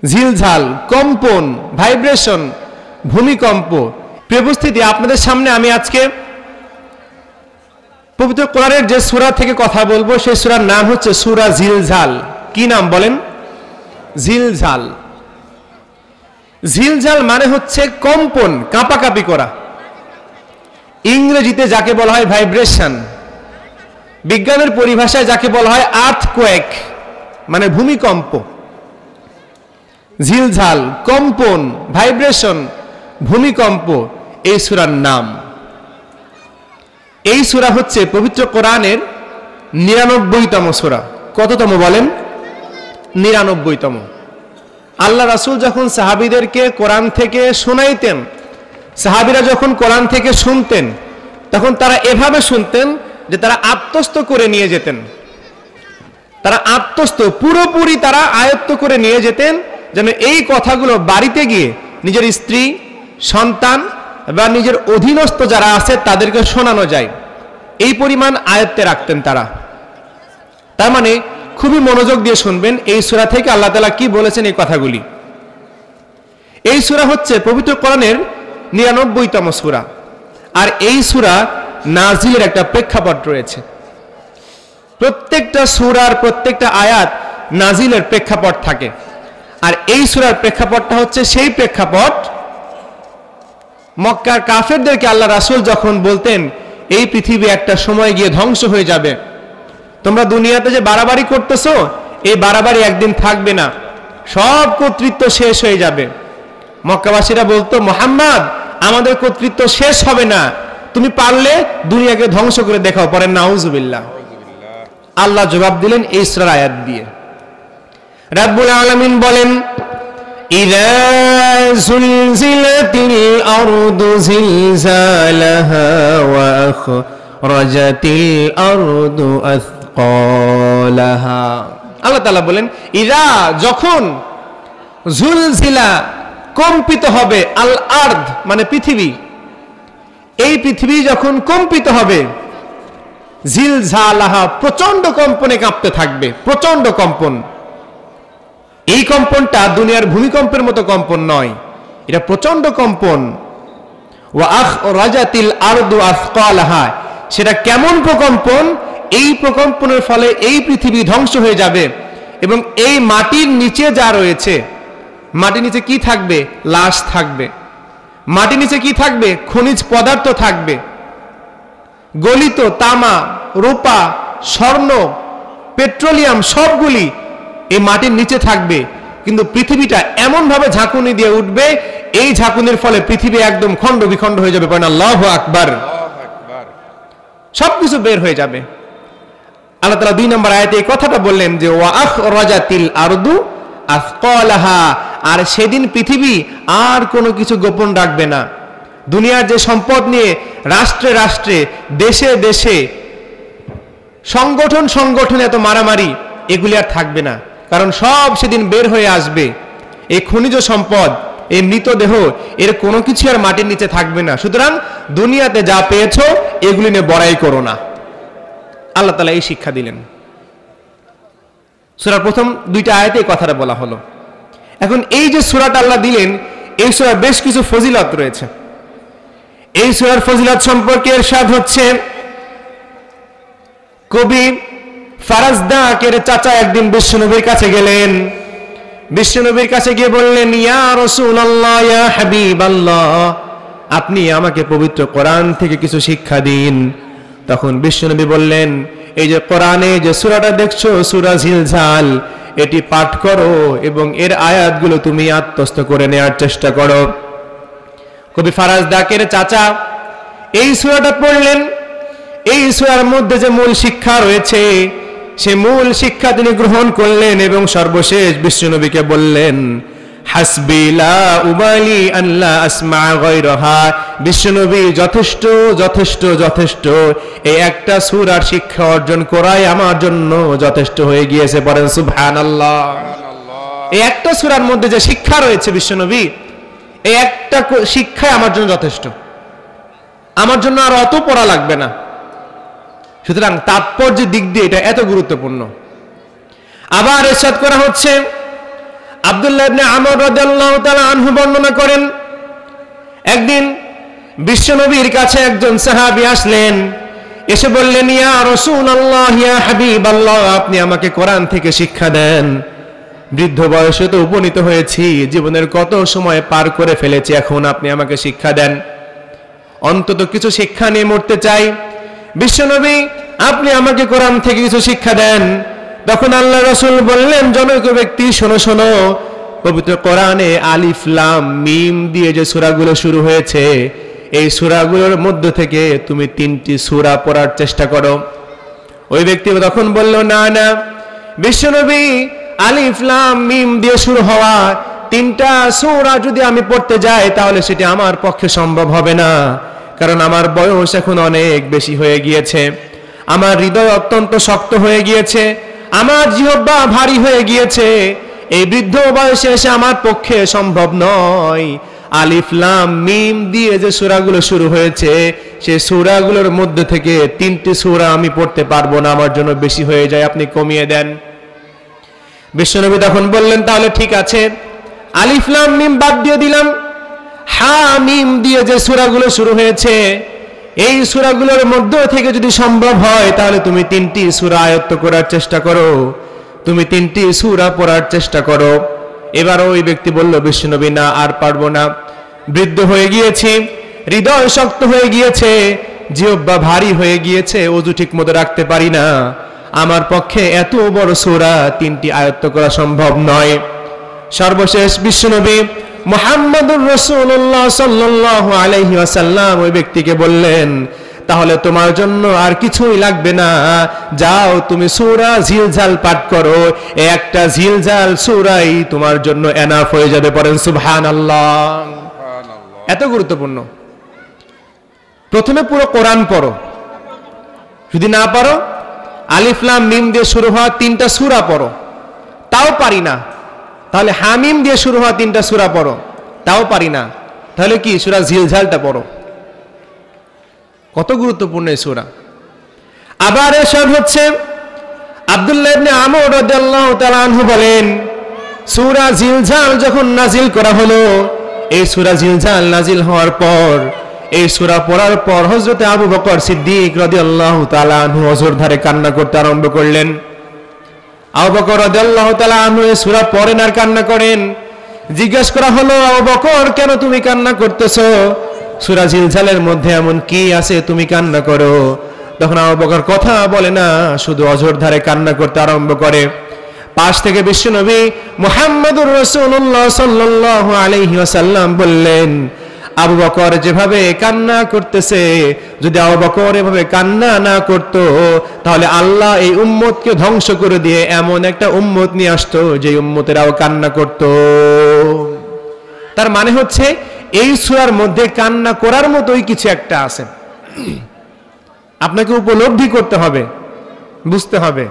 ঝিলঝাল, কম্পন, ভাইব্রেশন, ভূমিকম্প। প্রিয় উপস্থিতি, আপনাদের সামনে আমি আজকে পবিত্র কোরআনের যে সূরা থেকে কথা বলবো সেই সূরার নাম হচ্ছে সূরা ঝিলঝাল। কি নাম বলেন? ঝিলঝাল। ঝিলঝাল মানে হচ্ছে কম্পন, কাঁপাকাঁপি করা। ইংরেজিতে যাকে বলা হয় ভাইব্রেশন, বিজ্ঞানের পরিভাষায় যাকে বলা হয় আর্থকোয়েক, মানে ভূমিকম্প। ঝিলঝাল, কম্পন, ভাইব্রেশন, ভূমিকম্প এই সূরার নাম। এই সূরা হচ্ছে পবিত্র কোরআনের ৯৯তম সূরা। কততম বলেন? ৯৯তম। আল্লাহ রাসূল যখন সাহাবীদেরকে কোরআন থেকে শোনাইতেন, সাহাবীরা যখন কোরআন থেকে শুনতেন, তখন তারা এভাবে শুনতেন যে তারা আত্মস্থ করে নিয়ে যেতেন। তারা আত্মস্থ, পুরোপুরি তারা আয়ত্ত করে নিয়ে যেতেন, যেন এই কথাগুলো বাড়িতে গিয়ে নিজের স্ত্রী, সন্তান বা নিজের অধীনস্থ যারা আছে তাদেরকে শোনানো যায়। এই পরিমাণ আয়ত্তে রাখতেন তারা। তার মানে খুবই মনোযোগ দিয়ে শুনবেন এই সূরা থেকে আল্লাহ তাআলা কি বলেছেন এই কথাগুলি। এই সূরা হচ্ছে পবিত্র কোরআনের ৯৯তম সূরা। আর এই সূরা নাজিলের একটা প্রেক্ষাপট রয়েছে। প্রত্যেকটা সূরার প্রত্যেকটা আয়াত নাজিলের প্রেক্ষাপট থাকে। আর এই সূরার প্রেক্ষাপটটা হচ্ছে সেই প্রেক্ষাপট মক্কার কাফেরদেরকে আল্লাহ রাসূল যখন বলতেন এই পৃথিবী একটা সময় গিয়ে ধ্বংস হয়ে যাবে, তোমরা দুনিয়াতে যে বাড়াবাড়ি করতেছো এই বাড়াবাড়ি একদিন থাকবে না, সব কর্তৃত্ব শেষ হয়ে যাবে। মক্কাবাসীরা বলতো, মুহাম্মদ আমাদের কর্তৃত্ব শেষ হবে না, তুমি পারলে দুনিয়াকে ধ্বংস করে দেখাও। পরেন নাউজুবিল্লাহ। আল্লাহ জবাব দিলেন এই সূরার আয়াত দিয়ে। রাব্বুল আলামিন বলেন, ইযা যুলজিলাতিল আরদু জিলজালাহা ওয়া আখরাজাতিল আরদু আথকালাহা। আল্লাহ তাআলা বলেন, ইযা যখন, যুলজিলা কম্পিত হবে, আল আরদ মানে পৃথিবী, এই পৃথিবী যখন কম্পিত হবে, জিলজালাহা প্রচন্ড কম্পনে কাঁপতে থাকবে, প্রচন্ড কম্পন। এই কম্পনটা দুনিয়ার ভূমিকম্পের মতো কম্পন নয়, এটা প্রচন্ড কম্পন। ওয়া আখরাজাতিল আরদু আথকালাহা, সেটা কেমন প্রকম্পন? এই প্রকম্পনের ফলে এই পৃথিবী ধ্বংস হয়ে যাবে এবং এই মাটির নিচে যা রয়েছে, মাটির নিচে কি থাকবে? লাশ থাকবে। মাটির নিচে কি থাকবে? খনিজ পদার্থ থাকবে। গলিত তামা, রূপা, স্বর্ণ, পেট্রোলিয়াম সবগুলি এই মাটির নিচে থাকবে। কিন্তু পৃথিবীটা এমন ভাবে ঝাঁকুনি দিয়ে উঠবে, এই ঝাঁকুনির ফলে পৃথিবী একদম খণ্ড বিখণ্ড হয়ে যাবে। পড়েন আল্লাহু আকবার। সবকিছু বের হয়ে যাবে। আল্লাহ তাআলা ২ নম্বর আয়াতে এই কথাটা বললেন যে ওয়া আখরাজাতিল আরদু আথকালাহা, আর সেদিন পৃথিবী আর কোনো কিছু গোপন রাখবে না। দুনিয়ার যে সম্পদ নিয়ে রাষ্ট্রে রাষ্ট্রে, দেশে দেশে, সংগঠনে এত মারামারি, এগুলি আর থাকবে না। কারণ সব সেদিন বের হয়ে আসবে। এই খনিজ সম্পদ, এই মৃতদেহ, এর কোনো কিছু আর মাটির নিচে থাকবে না। সুতরাং দুনিয়াতে যা পেয়েছো এগুলি নিয়ে বড়াই করো না। আল্লাহ তাআলা এই শিক্ষা দিলেন। সূরার প্রথম ২টা আয়াতে এই কথাটা বলা হলো। এখন এই যে সূরাটা আল্লাহ দিলেন, এই সূরার বেশ কিছু ফজিলত রয়েছে। এই সূরার ফজিলত সম্পর্কে ইরশাদ হচ্ছে, কবি ফারাজদাকের চাচা একদিন বিশ্বনবীর কাছে গেলেন। বিশ্বনবীর কাছে গিয়ে বললেন, ইয়া রাসূলুল্লাহ, ইয়া হাবিবাল্লাহ, আপনি আমাকে পবিত্র কোরআন থেকে কিছু শিক্ষা দিন। তখন বিশ্বনবী বললেন, এই যে কোরআনে যে সূরাটা দেখছো, সূরা ঝিলঝাল, এটি পাঠ করো এবং এর আয়াতগুলো তুমি আত্মস্থ করে নেওয়ার চেষ্টা করো। কবি ফারাজদাকের চাচা এই সূরাটা পড়লেন। এই সূরার মধ্যে যে মূল শিক্ষা রয়েছে, সে মূল শিক্ষা তিনি গ্রহণ করলেন এবং সর্বশেষ বিশ্বনবীকে বললেন, হাসবি লা উবালি আল্লা আসমা গায়রাহা। বিশ্বনবী যথেষ্ট যথেষ্ট যথেষ্ট, এই একটা সূরার শিক্ষা অর্জন করাই আমার জন্য যথেষ্ট হয়ে গিয়েছে। পড়েন সুবহানাল্লাহ। এই একটা সূরার মধ্যে যে শিক্ষা রয়েছে বিশ্বনবী, এই একটা শিক্ষাই আমার জন্য যথেষ্ট, আমার জন্য আর অত পড়া লাগবে না। সুতরাং তাৎপর্যের দিক দিয়ে এটা এত গুরুত্বপূর্ণ। আবার ইরশাদ করা হচ্ছে, আব্দুল্লাহ ইবনে আমর রাদিয়াল্লাহু তাআলা আনহু বর্ণনা করেন, একদিন বিশ্বনবীর কাছে একজন সাহাবী আসলেন, এসে বললেন, ইয়া রাসূলুল্লাহ, ইয়া হাবিবাল্লাহ, আপনি আমাকে কোরআন থেকে শিক্ষা দেন। বৃদ্ধ বয়সে তো উপনীত হয়েছি, জীবনের কত সময় পার করে ফেলেছি, এখন আপনি আমাকে শিক্ষা দেন। অন্তত কিছু শিক্ষা নিয়ে মরতে চাই। বিশ্বনবী, আপনি আমাকে কোরআন থেকে কিছু শিক্ষা দেন। তখন আল্লাহ রাসূল বললেন, জনৈক ব্যক্তি, শোনো শোনো, পবিত্র কোরআনে আলিফ লাম মিম দিয়ে যে সূরাগুলো শুরু হয়েছে, এই সূরাগুলোর মধ্য থেকে তুমি 3টি সূরা পড়ার চেষ্টা করো। ওই ব্যক্তি তখন বলল, না না বিশ্বনবী, আলিফ লাম মিম দিয়ে শুরু হওয়া 3টা সূরা যদি আমি পড়তে যাই তাহলে সেটি আমার পক্ষে সম্ভব হবে না, কারণ আমার বয়স এখন অনেক বেশি হয়ে গিয়েছে, আমার হৃদয় অত্যন্ত শক্ত হয়ে গিয়েছে, আমার জিহ্বা ভারী হয়ে গিয়েছে। এই বৃদ্ধ বয়সে এসে আমার পক্ষে সম্ভব নয়। আলিফ লাম মিম দিয়ে যে সূরাগুলো শুরু হয়েছে, সেই সূরাগুলোর মধ্যে থেকে 3টি সূরা আমি পড়তে পারবো না, আমার জন্য বেশি হয়ে যায়, আপনি কমিয়ে দেন। বিশ্বনবী তখন বললেন, তাহলে ঠিক আছে, আলিফ লাম মিম বাদ দিয়ে দিলাম, হা মিম দিয়ে যে সূরাগুলো শুরু হয়েছে, এই সূরাগুলোর মধ্য থেকে যদি সম্ভব হয় তাহলে তুমি 3টি সূরা আয়ত্ত করার চেষ্টা করো, তুমি 3টি সূরা পড়ার চেষ্টা করো। এবার ওই ব্যক্তি বলল, বিশ্বনবী, না, আর পারবো না, বৃদ্ধ হয়ে গিয়েছি, হৃদয় শক্ত হয়ে গিয়েছে, জিহ্বা ভারী হয়ে গিয়েছে, ওযু ঠিক মতো রাখতে পারি না, আমার পক্ষে এত বড় সূরা 3টি আয়ত্ত করা সম্ভব নয়। সর্বশেষ বিশ্বনবী মুহাম্মদুর রাসূলুল্লাহ সাল্লাল্লাহু আলাইহি ওয়াসাল্লাম ওই ব্যক্তিকে বললেন, তাহলে তোমার জন্য আর কিছুই লাগবে না, যাও তুমি সূরা জিলজাল পাঠ করো, একটা জিলজাল সূরাই তোমার জন্য এনাফ হয়ে যাবে। পড়েন সুবহানাল্লাহ। এত গুরুত্বপূর্ণ। প্রথমে পুরো কোরআন পড়ো, যদি না পারো আলিফ লাম মিম দিয়ে শুরু হওয়া 3টা সূরা পড়ো, তাও পারি না, তাহলে হামিম দিয়ে শুরু হওয়া 3টা সূরা পড়ো, তাও পারি না, তাহলে কি সূরা জিলজালটা পড়ো। কত গুরুত্বপূর্ণ এই সূরা। আবার এরশাদ হচ্ছে, আব্দুল্লাহ ইবনে আমর রাদিয়াল্লাহু তাআলা আনহু বলেন, সূরা জিলজাল যখন নাজিল করা হলো, এই সূরা জিলজাল নাজিল হওয়ার পর, এই সূরা পড়ার পর হযরত আবু বকর সিদ্দিক রাদিয়াল্লাহু তাআলা আনহু অঝোর ধারে কান্না করতে আরম্ভ করলেন। আবু বকর রাদিয়াল্লাহু তাআলা আনহু এই সূরা পড়েন আর কান্না করেন। জিজ্ঞেস করা হলো, আবু বকর, কেন তুমি কান্না করতেছো? সূরা জিলজালের মধ্যে এমন কি আছে তুমি কান্না করো? তখন আবু বকর কথা বলে না, শুধু অঝোর ধারে কান্না করতে আরম্ভ করে। পাশ থেকে বিশ্বনবী মুহাম্মদুর রাসূলুল্লাহ সাল্লাল্লাহু আলাইহি ওয়াসাল্লাম বললেন, আবু বকর যেভাবে কান্না করতেছে, যদি আবু বকর এভাবে কান্না না করত তাহলে আল্লাহ এই উম্মতকে ধ্বংস করে দিয়ে এমন একটা উম্মত নিয়ে আসতো যে উম্মতেরাও কান্না করত। তার মানে হচ্ছে এই সূরার মধ্যে কান্না করার মতোই কিছু একটা আছে। আপনাকে উপলব্ধি করতে হবে, বুঝতে হবে।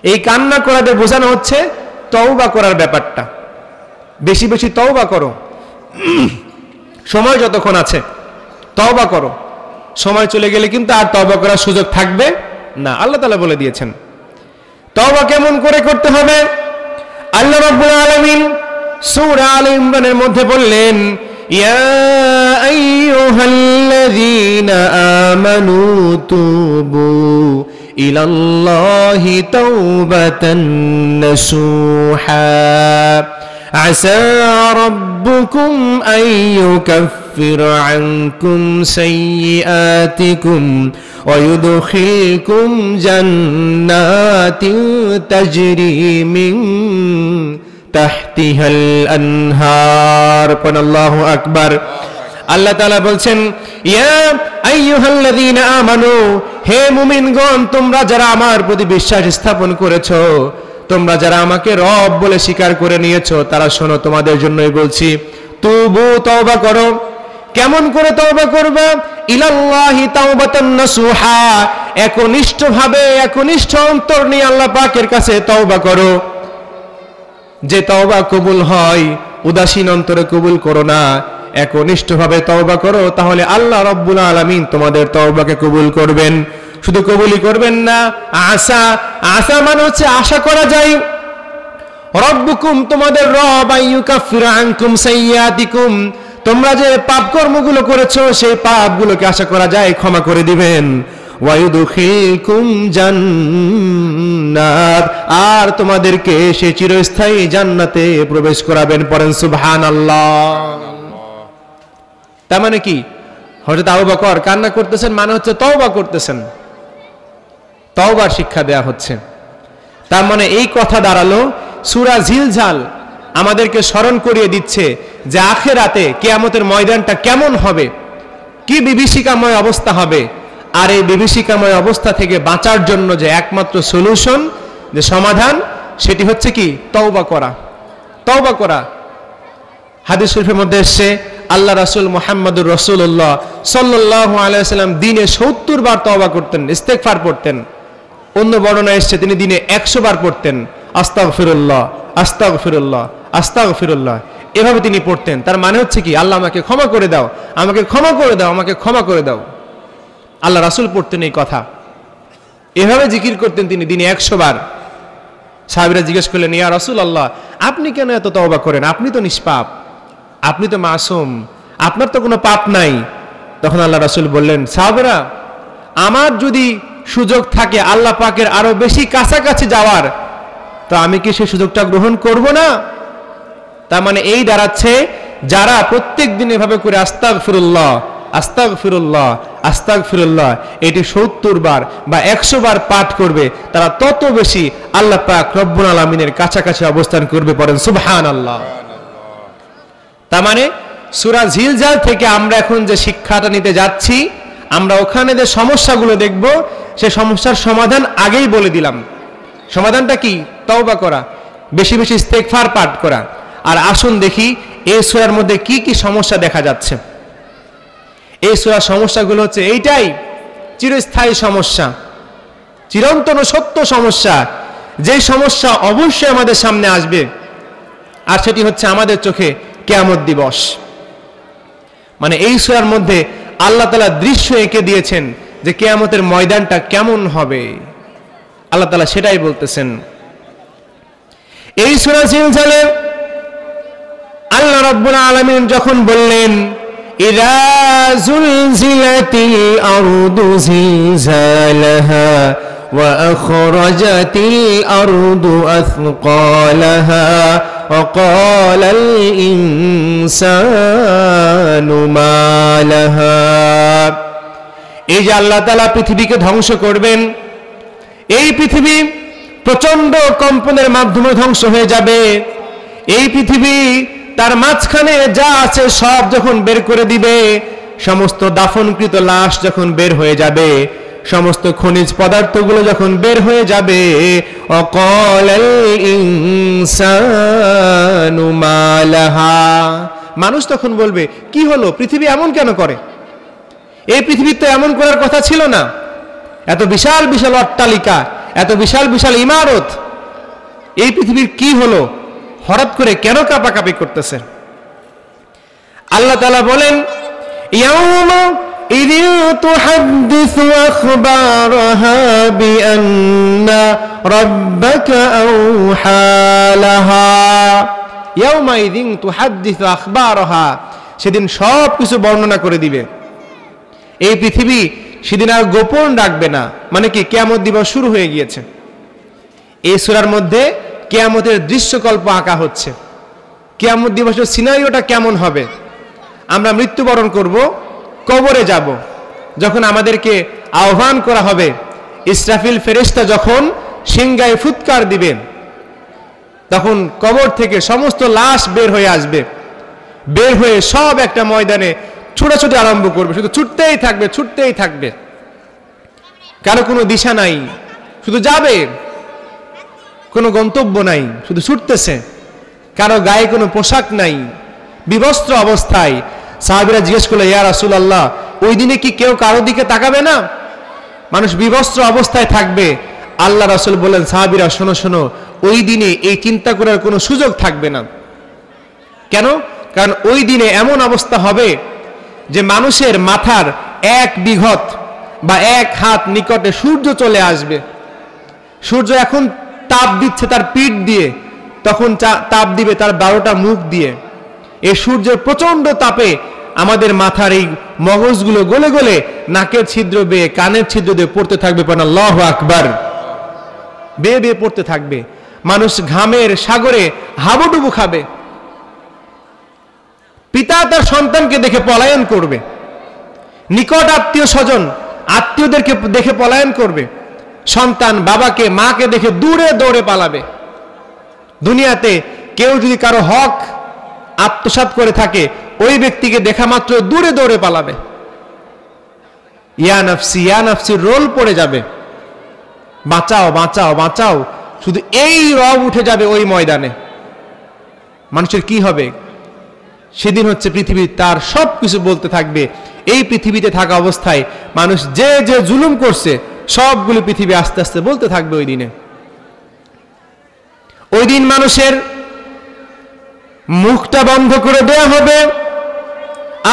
এই কান্না করাতে বোঝানো হচ্ছে তওবা করার ব্যাপারটা। বেশি বেশি তওবা করো, সময় যতক্ষণ আছে তওবা করো, সময় চলে গেলে কিন্তু আর তওবা করার সুযোগ থাকবে না। আল্লাহ তাআলা বলে দিয়েছেন। তওবা কেমন করে করতে হবে? আল্লাহ রাব্বুল আলামিন সূরা আলে ইমরানের মধ্যে বললেন, ইয়া আইয়ুহাল্লাযীনা আমানু তুবু ইলাল্লাহি তাওবাতান নাসুহা আসা রাব্বুকুম আন ইউকাফিরা আনকুম সাইয়্যাতিকুম ওয়া ইউদখিলকুম জান্নাতিন তাজরি মিন তাহতিহাল আনহার। আল্লাহু আকবার। আল্লাহ তাআলা বলছেন, ইয়া আইয়ুহাল্লাযীনা আমানু, হে মুমিনগণ, তোমরা যারা আমার প্রতি বিশ্বাস স্থাপন করেছো, তোমরা যারা আমাকে রব বলে স্বীকার করে নিয়েছো, তারা শোনো, তোমাদের জন্যই বলছি, তুবু, তওবা করো। কেমন করে তওবা করবে? ইলাল্লাহি তাওবাতান নাসুহা, একনিষ্ঠভাবে, একনিষ্ঠ অন্তর নিয়ে আল্লাহ পাকের কাছে তওবা করো। যে তওবা কবুল হয়, উদাসীন অন্তরে কবুল করো না, একনিষ্ঠভাবে তওবা করো, তাহলে আল্লাহ রাব্বুল আলামিন তোমাদের তওবাকে কবুল করবেন। শুধু কবুলই করবেন না, আশা, আশা মানে হচ্ছে আশা করা যায়। রব্বুকুম তোমাদের রব আইয়ুকাফিরা আনকুম সাইয়্যাতিকুম তোমরা যে পাপ কর্মগুলো করেছো সেই পাপগুলোকে আশা করা যায় ক্ষমা করে দিবেন ওয়ায়ুদখিলকুম জান্নাত আর তোমাদেরকে সেই চিরস্থায়ী জান্নাতে প্রবেশ করাবেন পড়েন সুবহানাল্লাহ। তার মানে কি হযরত আবু বকর কান্না করতেছেন মানে হচ্ছে তওবা করতেছেন, তওবার শিক্ষা দেয়া হচ্ছে। তার মানে এই কথা দাঁড়ালো সূরা জিলজাল আমাদেরকে স্মরণ করিয়ে দিচ্ছে যে আখিরাতে কিয়ামতের ময়দানটা কেমন হবে, কি বিভীষিকাময় অবস্থা হবে, আর এই বিভীষিকাময় অবস্থা থেকে বাঁচার জন্য যে একমাত্র সলিউশন, যে সমাধান, সেটি হচ্ছে কি তওবা করা। তওবা করা হাদিস শরীফের মধ্যে এসেছে আল্লাহ রাসূল মুহাম্মদুর রাসূলুল্লাহ সাল্লাল্লাহু আলাইহি ওয়াসাল্লাম দিনে 70 বার তওবা করতেন, ইস্তেগফার পড়তেন। অন্য বর্ণনা এসেছে তিনি দিনে 100 বার পড়তেন আস্তাগফিরুল্লাহ আস্তাগফিরুল্লাহ আস্তাগফিরুল্লাহ, এভাবে তিনি পড়তেন। তার মানে হচ্ছে কি আল্লাহ আমাকে ক্ষমা করে দাও, আমাকে ক্ষমা করে দাও, আমাকে ক্ষমা করে দাও। আল্লাহ রাসূল পড়তেন এই কথা, এভাবে জিকির করতেন তিনি দিনে 100 বার। সাহাবীরা জিজ্ঞেস করলেন ইয়া রাসূলুল্লাহ আপনি কেন এত তওবা করেন, আপনি তো নিষ্পাপ, আপনি তো মাসুম, আপনার তো কোনো পাপ নাই। তখন আল্লাহ রাসূল বললেন সাহাবীরা আমার যদি সুযোগ থাকে আল্লাহ পাকের আরো বেশি কাছাকাছি যাওয়ার, তো আমি কি সেই সুযোগটা গ্রহণ করব না? তার মানে এই দাঁড়াচ্ছে যারা প্রত্যেক দিন এভাবে করে আস্তাগফিরুল্লাহ আস্তাগফিরুল্লাহ আস্তাগফিরুল্লাহ এটি 70 বার বা 100 বার পাঠ করবে, তারা তত বেশি আল্লাহ পাক রব্বুল আলামিনের কাছাকাছি অবস্থান করবে। পড়েন সুবহানাল্লাহ। তার মানে সূরা জিলজাল থেকে আমরা এখন যে শিক্ষাটা নিতে যাচ্ছি, আমরা ওখানে যে সমস্যাগুলো দেখব সেই সমস্যার সমাধান আগেই বলে দিলাম। সমাধানটা কি? তওবা করা, বেশি বেশি ইস্তেগফার পাঠ করা। আর আসুন দেখি এই সূরার মধ্যে কি কি সমস্যা দেখা যাচ্ছে। এই সূরার সমস্যাগুলো হচ্ছে এইটাই চিরস্থায়ী সমস্যা, চিরন্তন সত্য সমস্যা, যে সমস্যা অবশ্যই আমাদের সামনে আসবে, আর সেটি হচ্ছে আমাদের চোখে কিয়ামত দিবস। মানে এই সূরার মধ্যে আল্লাহ তাআলা দৃশ্য এঁকে দিয়েছেন যে কিয়ামতের ময়দানটা কেমন হবে, আল্লাহ তাআলা সেটাই বলতেছেন। এই সূরা জিলজালে আল্লাহ রাব্বুল আলামিন যখন বললেন ইযা যুলজিলাতিল আরদু জিলজালাহা ওয়া আখরাজাতিল আরদু আথকালাহা ওয়া ক্বালাল ইনসানু মা লাহা, এই যে আল্লাহ তাআলা পৃথিবীকে ধ্বংস করবেন, এই পৃথিবী প্রচন্ড কম্পনের মাধ্যমে ধ্বংস হয়ে যাবে। এই পৃথিবী তার মাঝখানে যা আছে সব যখন বের করে দিবে, সমস্ত দাফনকৃত লাশ যখন বের হয়ে যাবে, সমস্ত খনিজ পদার্থগুলো যখন বের হয়ে যাবে, অকালাল ইনসানু মা লাহা, মানুষ তখন বলবে কি হলো, পৃথিবী এমন কেন করে, এই পৃথিবীর তো এমন করার কথা ছিল না, এত বিশাল বিশাল অট্টালিকা, এত বিশাল বিশাল ইমারত, এই পৃথিবীর কি হলো, হঠাৎ করে কেন কাঁপাকাঁপি করতেছে? আল্লাহ তাআলা বলেন ইয়াউমা ইযিন তুহাদ্দিসু আখবারাহা বিআন্না রাব্বাকা আওহা লাহা, ইয়াউমা ইযিন তুহাদ্দিসু আখবারাহা, সেদিন সব কিছু বর্ণনা করে দিবে। এই পৃথিবী সেদিন আর গোপন রাখবে না, মানে কি কিয়ামত দিবস শুরু হয়ে গিয়েছে। এই সূরার মধ্যে কিয়ামতের দৃশ্যকল্প আঁকা হচ্ছে, কিয়ামত দিবসের সিনারিওটা কেমন হবে। আমরা মৃত্যুবরণ করব, কবরে যাব, যখন আমাদেরকে আহ্বান করা হবে, ইসরাফিল ফেরেশতা যখন সিংগায় ফুৎকার দিবে, তখন কবর থেকে সমস্ত লাশ বের হয়ে আসবে, বের হয়ে সব একটা ময়দানে ছোটাছুটি আরম্ভ করবে, শুধু ছুটতেই থাকবে, ছুটতেই থাকবে, কারো কোনো দিশা নাই, শুধু যাবে, কোনো গন্তব্য নাই, শুধু ছুটতেছে, কারো গায়ে কোনো পোশাক নাই, বিবস্ত্র অবস্থায়। সাহাবীরা জিজ্ঞেস করলো ইয়া রাসূলুল্লাহ ওই দিনে কি কেউ কারো দিকে তাকাবে না, মানুষ বিবস্ত্র অবস্থায় থাকবে? আল্লাহ রাসূল বলেন সাহাবীরা শোনো শোনো, ওই দিনে এই চিন্তা করার কোনো সুযোগ থাকবে না। কেন? কারণ ওই দিনে এমন অবস্থা হবে যে মানুষের মাথার 1 বিঘত বা 1 হাত নিকটে সূর্য চলে আসবে। সূর্য এখন তাপ দিচ্ছে তার পিঠ দিয়ে, তখন তাপ দিবে তার 12টা মুখ দিয়ে। এই সূর্যের প্রচন্ড তাপে আমাদের মাথার এই মগজগুলো গলে গলে নাকের ছিদ্র বেয়ে কানের ছিদ্র দিয়ে পড়তে থাকবে, আল্লাহু আকবার, বেয়ে বেয়ে পড়তে থাকবে। মানুষ ঘামের সাগরে হাবুডুবু খাবে। পিতা তার সন্তানকে দেখে পলায়ন করবে, নিকট আত্মীয় স্বজন আত্মীয়দেরকে দেখে পলায়ন করবে, সন্তান বাবাকে মাকে দেখে দূরে দৌড়ে পালাবে। দুনিয়াতে কেউ যদি কারো হক আত্মসাৎ করে থাকে, ওই ব্যক্তিকে দেখা মাত্র দূরে দৌড়ে পালাবে। ইয়া নাফসির রোল পড়ে যাবে, বাঁচাও বাঁচাও বাঁচাও, শুধু এই রব উঠে যাবে ওই ময়দানে। মানুষের কি হবে? সেদিন হচ্ছে পৃথিবী তার সব কিছু বলতে থাকবে। এই পৃথিবীতে থাকা অবস্থায় মানুষ যে যে জুলুম করছে সবগুলো পৃথিবী আস্তে আস্তে বলতে থাকবে ওই দিনে। ওই দিন মানুষের মুখটা বন্ধ করে দেয়া হবে,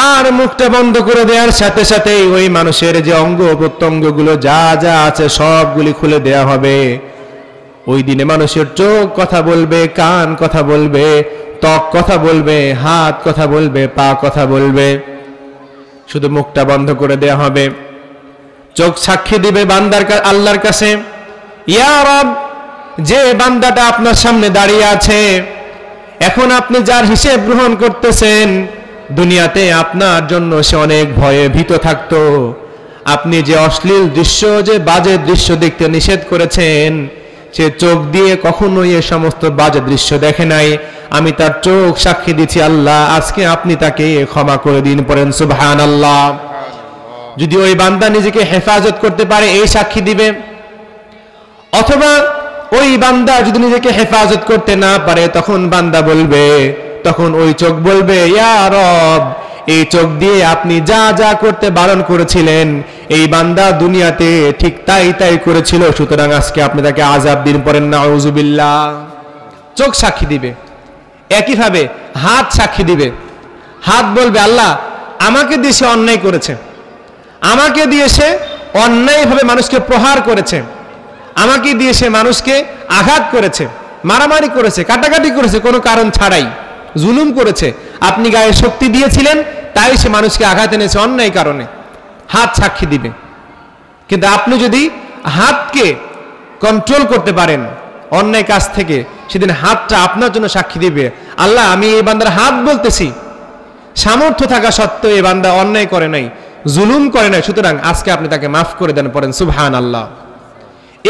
আর মুখটা বন্ধ করে দেওয়ার সাথে সাথেই ওই মানুষের যে অঙ্গ প্রত্যঙ্গগুলো যা যা আছে সবগুলি খুলে দেয়া হবে। ওই দিনে মানুষের চোখ কথা বলবে, কান কথা বলবে, ত্বক কথা বলবে, হাত কথা বলবে, পা কথা বলবে, শুধু মুখটা বন্ধ করে দেয়া হবে। চোখ সাক্ষী দিবে বান্দার আল্লাহর কাছে, ইয়া রব, যে বান্দাটা আপনার সামনে দাঁড়িয়ে আছে, এখন আপনি যার হিসেব গ্রহণ করতেছেন, দুনিয়াতে আপনার জন্য সে অনেক ভয়ে ভীত থাকতো। আপনি যে অশ্লীল দৃশ্য, যে বাজে দৃশ্য দেখতে নিষেধ করেছেন, সে চোখ দিয়ে কখনোই এ সমস্ত বাজে দৃশ্য দেখে নাই। আমি তার চোখ সাক্ষী দিচ্ছি আল্লাহ, আজকে আপনি তাকে ক্ষমা করে দিন। পড়েন সুবহানাল্লাহ। যদি ওই বান্দা নিজেকে হেফাজত করতে পারে এই সাক্ষী দিবে, অথবা ওই বান্দা যদি নিজেকে হেফাজত করতে না পারে, তখন বান্দা বলবে, তখন ওই চোখ বলবে, ইয়া রব, এই চোখ দিয়ে আপনি যা যা করতে বারণ করেছিলেন এই বান্দা দুনিয়াতে ঠিক তাই তাই করেছিল, সুতরাং আজকে আপনি তাকে আযাব দিন। পড়েন নাউযুবিল্লাহ। চোখ সাক্ষী দিবে। একইভাবে হাত সাক্ষী দিবে। হাত বলবে, আল্লাহ, আমাকে দিয়ে সে অন্যায় করেছে, আমাকে দিয়ে সে অন্যায়ভাবে মানুষকে প্রহার করেছে, আমাকে দিয়ে সে মানুষকে আঘাত করেছে, মারামারি করেছে, কাটাকাটি করেছে, কোনো কারণ ছাড়াই জুলুম করেছে। আপনি গায়ে শক্তি দিয়েছিলেন, তাই সে মানুষকে আঘাত এনেছে অন্যায় কারণে। হাত সাক্ষী দিবে। কিন্তু আপনি যদি হাতকে কন্ট্রোল করতে পারেন অন্যায় কাজ থেকে, সেদিন হাতটা আপনার জন্য সাক্ষী দিবে, আল্লাহ, আমি এই বান্দার হাত বলতেছি, সামর্থ্য থাকা সত্ত্বেও এই বান্দা অন্যায় করে নাই, জুলুম করে নাই, সুতরাং আজকে আপনি তাকে মাফ করে দেন। পড়েন সুবহানাল্লাহ।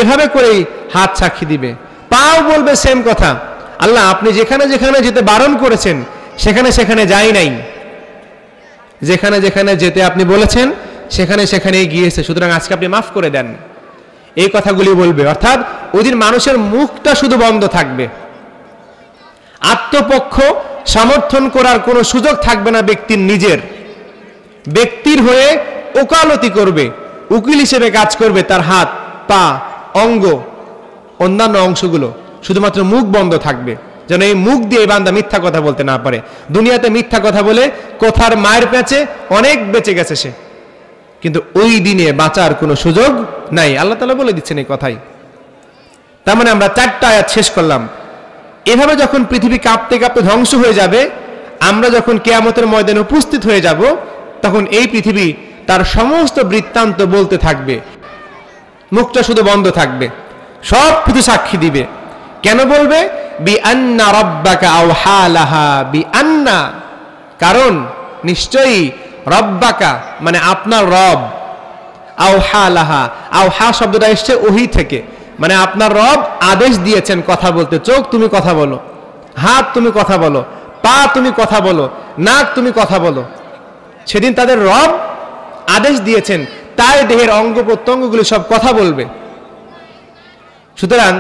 এভাবে করেই হাত সাক্ষী দিবে। পাও বলবে সেম কথা, আল্লাহ, আপনি যেখানে যেখানে যেতে বারণ করেছেন সেখানে সেখানে যাই নাই, যেখানে যেখানে যেতে আপনি বলেছেন সেখানে সেখানেই গিয়েছে, সুতরাং আজকে আপনি মাফ করে দেন। এই কথাগুলি বলবে। অর্থাৎ ওই দিন মানুষের মুখটা শুধু বন্ধ থাকবে, আত্মপক্ষ সমর্থন করার কোনো সুযোগ থাকবে না ব্যক্তির নিজের। ব্যক্তির হয়ে ওকালতি করবে, উকিল হিসেবে কাজ করবে তার হাত, পা, অঙ্গ, অন্যান্য অংশগুলো, শুধুমাত্র মুখ বন্ধ থাকবে, যেন এই মুখ দিয়ে বান্দা মিথ্যা কথা বলতে না পারে। দুনিয়াতে মিথ্যা কথা বলে কথার মায়ের পেঁচে অনেক বেঁচে গেছে সে, কিন্তু ওই দিনে বাঁচার কোনো সুযোগ নাই। আল্লাহ তাআলা বলে দিচ্ছেন এই কথাই। তার মানে আমরা 4টা আয়াত শেষ করলাম। এভাবে যখন পৃথিবী কাঁপতে কাঁপতে ধ্বংস হয়ে যাবে, আমরা যখন কিয়ামতের ময়দানে উপস্থিত হয়ে যাব, তখন এই পৃথিবী তার সমস্ত বৃত্তান্ত বলতে থাকবে, মুখটা শুধু বন্ধ থাকবে, সব কিছু সাক্ষী দিবে। কেন বলবে? বিআন্না রাব্বাকা আওহা লাহা, বিআন্না, কারণ নিশ্চয়ই, রব্বাকা মানে আপনার রব, আওহা লাহা, আওহা শব্দটা এসছে ওহী থেকে, মানে আপনার রব আদেশ দিয়েছেন কথা বলতে। চোখ তুমি কথা বলো, হাত তুমি কথা বলো, পা তুমি কথা বলো, নাক তুমি কথা বলো। সেদিন তাদের রব আদেশ দিয়েছেন, তাই দেহের অঙ্গ প্রত্যঙ্গগুলি সব কথা বলবে। সুতরাং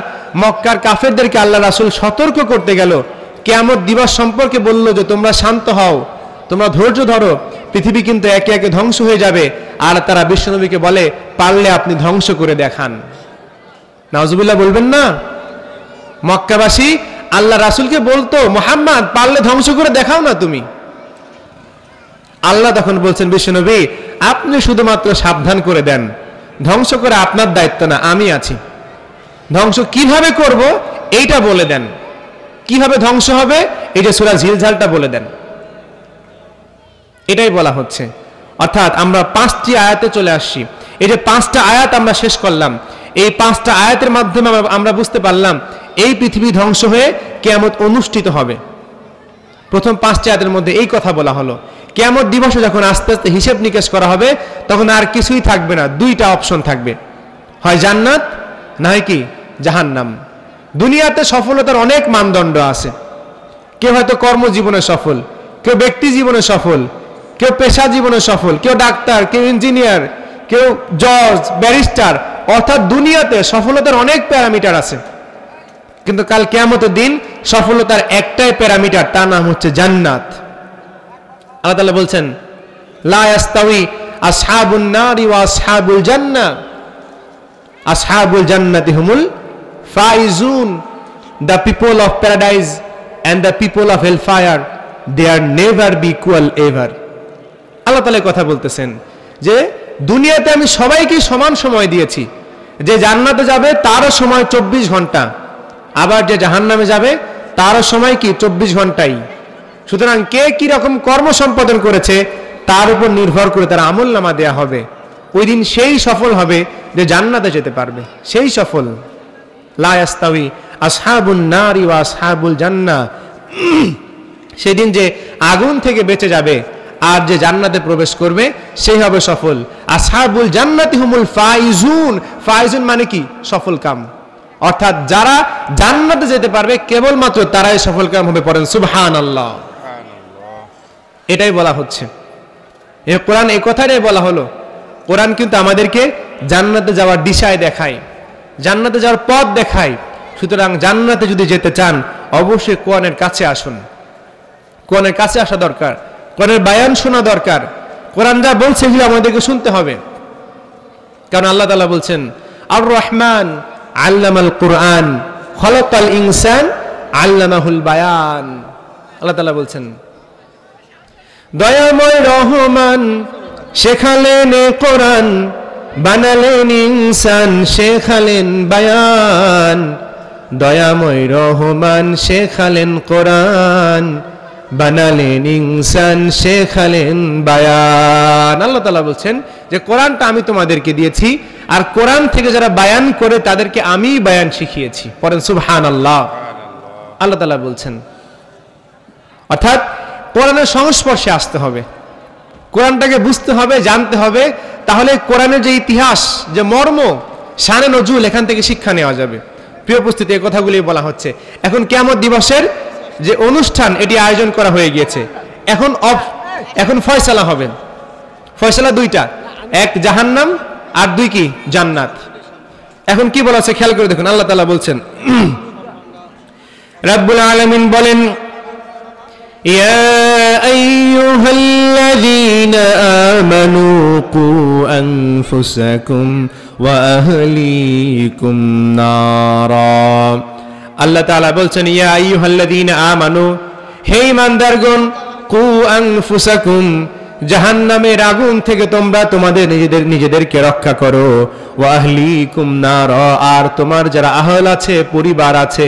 মক্কার কাফেরদেরকে আল্লাহ রাসূল সতর্ক করতে গেল, কিয়ামত দিবস সম্পর্কে বলল যে তোমরা শান্ত হও, তোমরা ধৈর্য ধরো, পৃথিবী কিন্তু একে একে ধ্বংস হয়ে যাবে। আর তারা বিশ্বনবীকে বলে, পারলে আপনি ধ্বংস করে দেখান। নাউজুবিল্লাহ বলবেন না? মক্কাবাসী আল্লাহ রাসূলকে বলতো, মুহাম্মদ, পারলে ধ্বংস করে দেখাও না তুমি। আল্লাহ তখন বলছেন, বিশ্বনবী, আপনি শুধুমাত্র সাবধান করে দেন, ধ্বংস করা আপনার দায়িত্ব না, আমি আছি। ধ্বংস কিভাবে করব এইটা বলে দেন। কিভাবে ধ্বংস হবে এই যে সূরা জিলজালটা বলে দেন, এটাই বলা হচ্ছে। অর্থাৎ আমরা 5টি আয়াতে চলে আসছি। এই যে 5টা আয়াত আমরা শেষ করলাম, এই 5টা আয়াতের মাধ্যমে আমরা বুঝতে পারলাম এই পৃথিবী ধ্বংস হয়ে কিয়ামত অনুষ্ঠিত হবে। প্রথম 5টি আয়াতের মধ্যে এই কথা বলা হলো। কিয়ামত দিবসে যখন আস্তে আস্তে হিসেব নিকেশ করা হবে তখন আর কিছুই থাকবে না, 2টা অপশন থাকবে, হয় জান্নাত না হয় কি জাহান্নাম। দুনিয়াতে সফলতার অনেক মানদণ্ড আছে। কেউ হয়তো কর্মজীবনে সফল, কেউ ব্যক্তি জীবনে সফল, কেউ পেশা জীবনে সফল, কেউ ডাক্তার, কেউ ইঞ্জিনিয়ার, কেউ জজ, ব্যারিস্টার। অর্থাৎ দুনিয়াতে সফলতার অনেক প্যারামিটার আছে, কিন্তু কাল কিয়ামতের দিন সফলতার একটাই প্যারামিটার, তার নাম হচ্ছে জান্নাত। আল্লাহ তাআলা বলছেন লা ইয়াস্তাউই আসহাবুন নারি ওয়া আসহাবুল জান্নাহ, আসহাবুল জান্নাতি হুমুল Faizun. The people of paradise and the people of hellfire, they are never be equal ever. আল্লাহ তাআলা কথা বলতেছেন যে দুনিয়াতে আমি সবাইকে সমান সময় দিয়েছি। যে জান্নাতে যাবে তারও সময় 24 ঘন্টা, আবার যে জাহান্নামে যাবে তারও সময় কি 24 ঘন্টাই। সুতরাং কে কি রকম কর্ম সম্পাদন করেছে তার উপর নির্ভর করে তার আমলনামা দেয়া হবে। ওই দিন সেই সফল হবে যে জান্নাতে যেতে পারবে, সেই সফল। লা ইয়াস্তাউই আসহাবুন নারি ওয়া আসহাবুল জান্নাহ, সেদিন যে আগুন থেকে বেঁচে যাবে আর যে জান্নাতে প্রবেশ করবে সেই হবে সফল। আসহাবুল জান্নাতি হুমুল ফাইজুন, ফাইজুন মানে কি সফল কাম। অর্থাৎ যারা জান্নাতে যেতে পারবে কেবলমাত্র তারাই সফল কাম হবে। পড়েন সুবহানাল্লাহ। এটাই বলা হচ্ছে, এই কোরআন এই কথাটাই বলা হলো। কোরআন কিন্তু আমাদেরকে জান্নাতে যাওয়ার দিশায় দেখায়, জান্নাতে যাওয়ার পথ দেখায়। সুতরাং জান্নাতে যদি যেতে চান অবশ্যই কোরআনের কাছে আসুন, কোরআনের কাছে আসা দরকার, কোরআনের বায়ান শোনা দরকার। কোরআন যা বলছে এগুলো আমাদেরকে শুনতে হবে। কারণ আল্লাহ তাআলা বলছেন আর রহমান আল্লামাল কুরআন খলাকাল ইনসান আল্লামাহুল বায়ান। আল্লাহ তাআলা বলছেন দয়াময় রহমান শেখালেন কোরআন, বানালেন ইনসান শেখালেন বায়ান। দয়াময় রহমান শেখালেন কোরআন, বানালেন ইনসান শেখালেন বায়ান। আল্লাহ তাআলা বলছেন যে কোরআনটা আমি তোমাদেরকে দিয়েছি, আর কোরআন থেকে যারা বায়ান করে তাদেরকে আমি বায়ান শিখিয়েছি। পড়েন সুবহানাল্লাহ। আল্লাহ তাআলা বলছেন অর্থাৎ কোরআনের সংস্পর্শে আসতে হবে, কোরআনটাকে বুঝতে হবে, জানতে হবে। তাহলে কোরআনের যে ইতিহাস, যে মর্ম, শানে নজুল, এখান থেকে শিক্ষা নেওয়া যাবে। প্রিয় উপস্থিতি, এই কথাগুলি বলা হচ্ছে। এখন কিয়ামত দিবসের যে অনুষ্ঠান এটি আয়োজন করা হয়ে গিয়েছে। এখন ফয়সালা হবে। ফয়সালা 2টা, এক জাহান্নাম আর 2 কি জান্নাত। এখন কি বলা আছে খেয়াল করে দেখুন। আল্লাহ তাআলা বলছেন, রাব্বুল আলামিন বলেন ইয়া আইয়ুহাল্লাযীনা আমানু কু আনফুসাকুম ওয়া আহলিকুম নারা। আল্লাহ তাআলা বলছেন ইয়া আইয়ুহাল্লাযীনা আমানু, হে ঈমানদারগণ, কু আনফুসাকুম, জাহান্নামের আগুন থেকে তোমরা তোমাদের নিজেদেরকে রক্ষা করো। ওয়া আহলিকুম নারা, আর তোমার যারা আহল আছে, পরিবার আছে,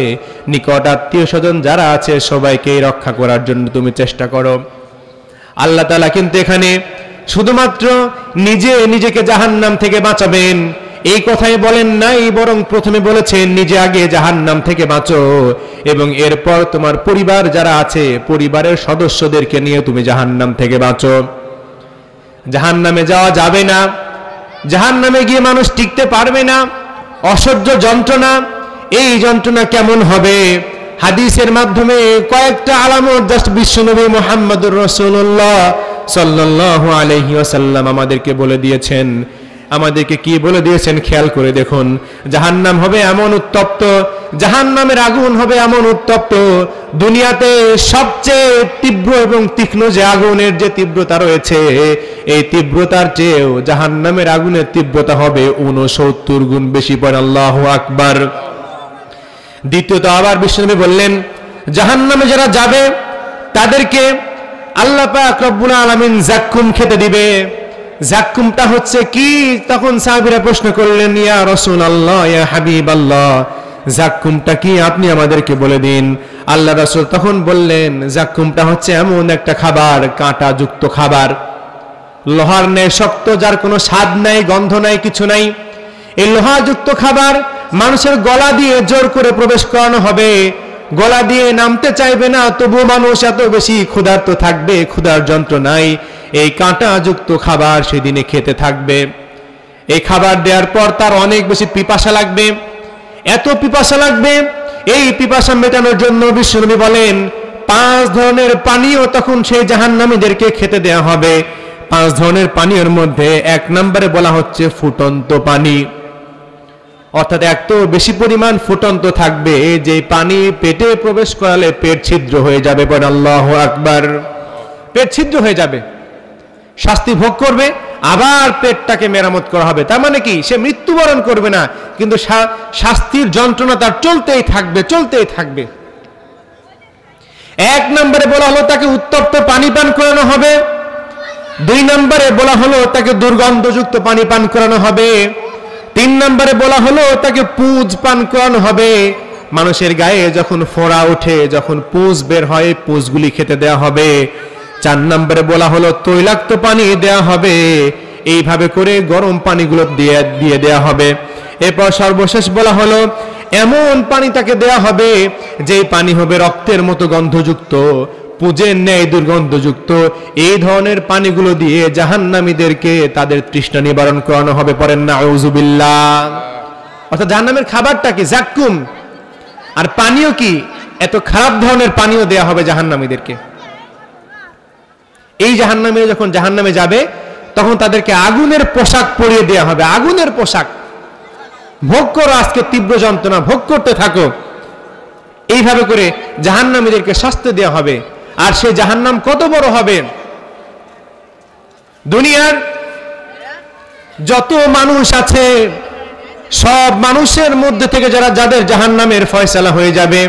নিকট আত্মীয় স্বজন যারা আছে সবাইকে রক্ষা করার জন্য তুমি চেষ্টা করো। আল্লাহ তাআলা কিন্তু এখানে শুধুমাত্র নিজেকে জাহান্নাম থেকে বাঁচাবেন এই কথাই বলেন নাই, বরং প্রথমে বলেছেন নিজে আগে জাহান্নাম থেকে বাঁচো, এবং এরপর তোমার পরিবার যারা আছে পরিবারের সদস্যদেরকে নিয়ে তুমি জাহান্নাম থেকে বাঁচো। জাহান্নামে যাওয়া যাবে না, জাহান্নামে গিয়ে মানুষ টিকতে পারবে না। অসহ্য যন্ত্রণা, এই যন্ত্রণা কেমন হবে হাদিসের মাধ্যমে কয়েকটা আলামত জাস্ট বিশ্বনবী মুহাম্মদুর রাসূলুল্লাহ সাল্লাল্লাহু আলাইহি ওয়াসাল্লাম আমাদেরকে বলে দিয়েছেন। আমাদেরকে কি বলে দিয়েছেন খেয়াল করে দেখুন। জাহান্নাম হবে এমন উত্তপ্ত, জাহান্নামের আগুন হবে এমন উত্তপ্ত, দুনিয়াতে সবচেয়ে তীব্র এবং তীক্ষ্ণ যে আগুনের যে তীব্রতা রয়েছে, এই তীব্রতার চেয়েও জাহান্নামের আগুনের তীব্রতা হবে 69 গুণ বেশি। পড়েন আল্লাহু আকবার। দ্বিতীয়ত আবার বিশ্বনবী বললেন জাহান্নামে যারা যাবে তাদেরকে আল্লাহ পাক রব্বুল আলামিন জাক্কুম খেতে দিবে। জাক্কুমটা হচ্ছে কি? তখন সাহাবীরা প্রশ্ন করলেন ইয়া রাসূলুল্লাহ, ইয়া হাবিবাল্লাহ, জাক্কুমটা কি আপনি আমাদেরকে বলে দিন। আল্লাহ রাসূল তখন বললেন, জাক্কুমটা হচ্ছে এমন একটা খাবার, কাঁটাযুক্ত খাবার, লোহার ন্যায় শক্ত, যার কোনো স্বাদ নাই, গন্ধ নাই, কিছু নাই। এই লোহাযুক্ত খাবার মানুষের গলা দিয়ে জোর করে প্রবেশ করানো হবে, গলা দিয়ে নামতে চাইবে না, তবু মানুষ এত বেশি ক্ষুধার্ত থাকবে, ক্ষুধার যন্ত্রণায় এই কাঁটাযুক্ত খাবার সেদিনে খেতে থাকবে। এই খাবার দেওয়ার পর তার অনেক বেশি পিপাসা লাগবে, এত পিপাসা লাগবে, এই পিপাসা মেটানোর জন্য বিশ্বনবী বলেন 5 ধরনের পানীয় তখন সেই জাহান্নামীদেরকে খেতে দেয়া হবে। 5 ধরনের পানীয়ের মধ্যে 1 নম্বরে বলা হচ্ছে ফুটন্ত পানি, অর্থাৎ এত বেশি পরিমাণ ফুটন্ত থাকবে যে পানি পেটে প্রবেশ করালে পেট ছিদ্র হয়ে যাবে। বলেন আল্লাহু আকবার। পেট ছিদ্র হয়ে যাবে, শাস্তি ভোগ করবে, আবার পেটটাকে মেরামত করা হবে। তার মানে কি, সে মৃত্যুবরণ করবে না, কিন্তু শাস্তির যন্ত্রণা তার চলতেই থাকবে, চলতেই থাকবে। 1 নম্বরে বলা হলো তাকে উত্তপ্ত পানি পান করানো হবে। 2 নম্বরে বলা হলো তাকে দুর্গন্ধযুক্ত পানি পান করানো হবে। 3 নম্বরে বলা হলো তাকে পুঁজ পান করানো হবে। মানুষের গায়ে যখন ফোঁড়া ওঠে, যখন পুঁজ বের হয়, পুঁজগুলি খেতে দেয়া হবে। 4 নম্বরে বলা হলো তৈলাক্ত পানি দেয়া হবে। এইভাবে করে গরম পানিগুলো দিয়ে দেয়া হবে। এরপর সর্বশেষ বলা হলো এমন পানি তাকে দেয়া হবে যে পানি হবে রক্তের মতো গন্ধযুক্ত, পুঁজের ন্যায় দুর্গন্ধযুক্ত। এই ধরনের পানিগুলো দিয়ে জাহান্নামীদেরকে তাদের তৃষ্ণা নিবারণ করানো হবে। পড়েন নাউযুবিল্লাহ। অর্থাৎ জাহান্নামের খাবারটা কি? জাক্কুম। আর পানীয় কি? এত খারাপ ধরনের পানীয় দেয়া হবে জাহান্নামীদেরকে। এই জাহান্নামীরা যখন জাহান্নামে যাবে তখন তাদেরকে আগুনের পোশাক পরিয়ে দেয়া হবে, আগুনের পোশাক। ভোগ করো আজকে তীব্র যন্ত্রণা, ভোগ করতে থাকো। এইভাবে করে জাহান্নামীদেরকে শাস্তি দেয়া হবে। আর সেই জাহান্নাম কত বড় হবে! দুনিয়ার যত মানুষ আছে সব মানুষের মধ্যে থেকে যাদের জাহান্নামের ফয়সালা হয়ে যাবে,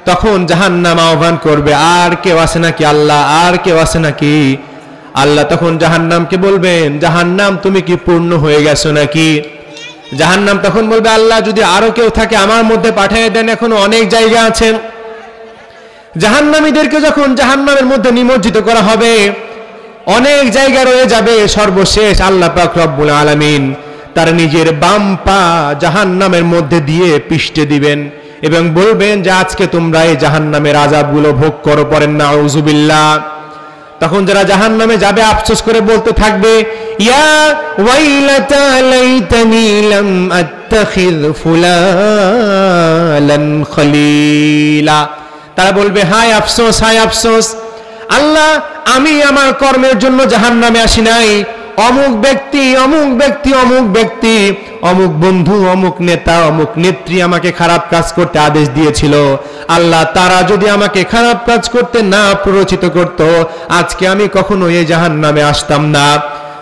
তখন জাহান্নাম আহ্বান করবে, আর কেউ আছে নাকি আল্লাহ, আর কেউ আছে নাকি? আল্লাহ তখন জাহান্নামকে বলবেন, জাহান্নাম তুমি কি পূর্ণ হয়ে গেছো নাকি? জাহান্নাম তখন বলবে, আল্লাহ যদি আরো কেউ থাকে আমার মধ্যে পাঠিয়ে দেন, এখনো অনেক জায়গা আছে। জাহান্নামীদেরকে যখন জাহান্নামের মধ্যে নিমজ্জিত করা হবে, অনেক জায়গা রয়ে যাবে। সর্বশেষ আল্লাহ পাক রব্বুল আলামিন তার নিজের বাম পা জাহান্নামের মধ্যে দিয়ে পিষ্টে দিবেন এবং বলবেন যে আজকে তোমরা এই জাহান্নামের আযাবগুলো ভোগ করো। পড়েন নাউযুবিল্লাহ। তখন যারা জাহান্নামে যাবে আফসোস করে বলতে থাকবে, ইয়া ওয়াইলাতা লাইতানি লাম আত্তাখিয ফুলালান খলিলা। তারা বলবে, হায় আফসোস, হায় আফসোস, আল্লাহ আমি আমার কর্মের জন্য জাহান্নামে আসি নাই। অমুক ব্যক্তি, অমুক ব্যক্তি, অমুক ব্যক্তি, অমুক বন্ধু, অমুক নেতা, অমুক নেত্রী আমাকে খারাপ কাজ করতে আদেশ দিয়েছিল। আল্লাহ তারা যদি আমাকে খারাপ কাজ করতে না প্ররোচিত করত, আজকে আমি কখনো এই জাহান্নামে আসতাম না।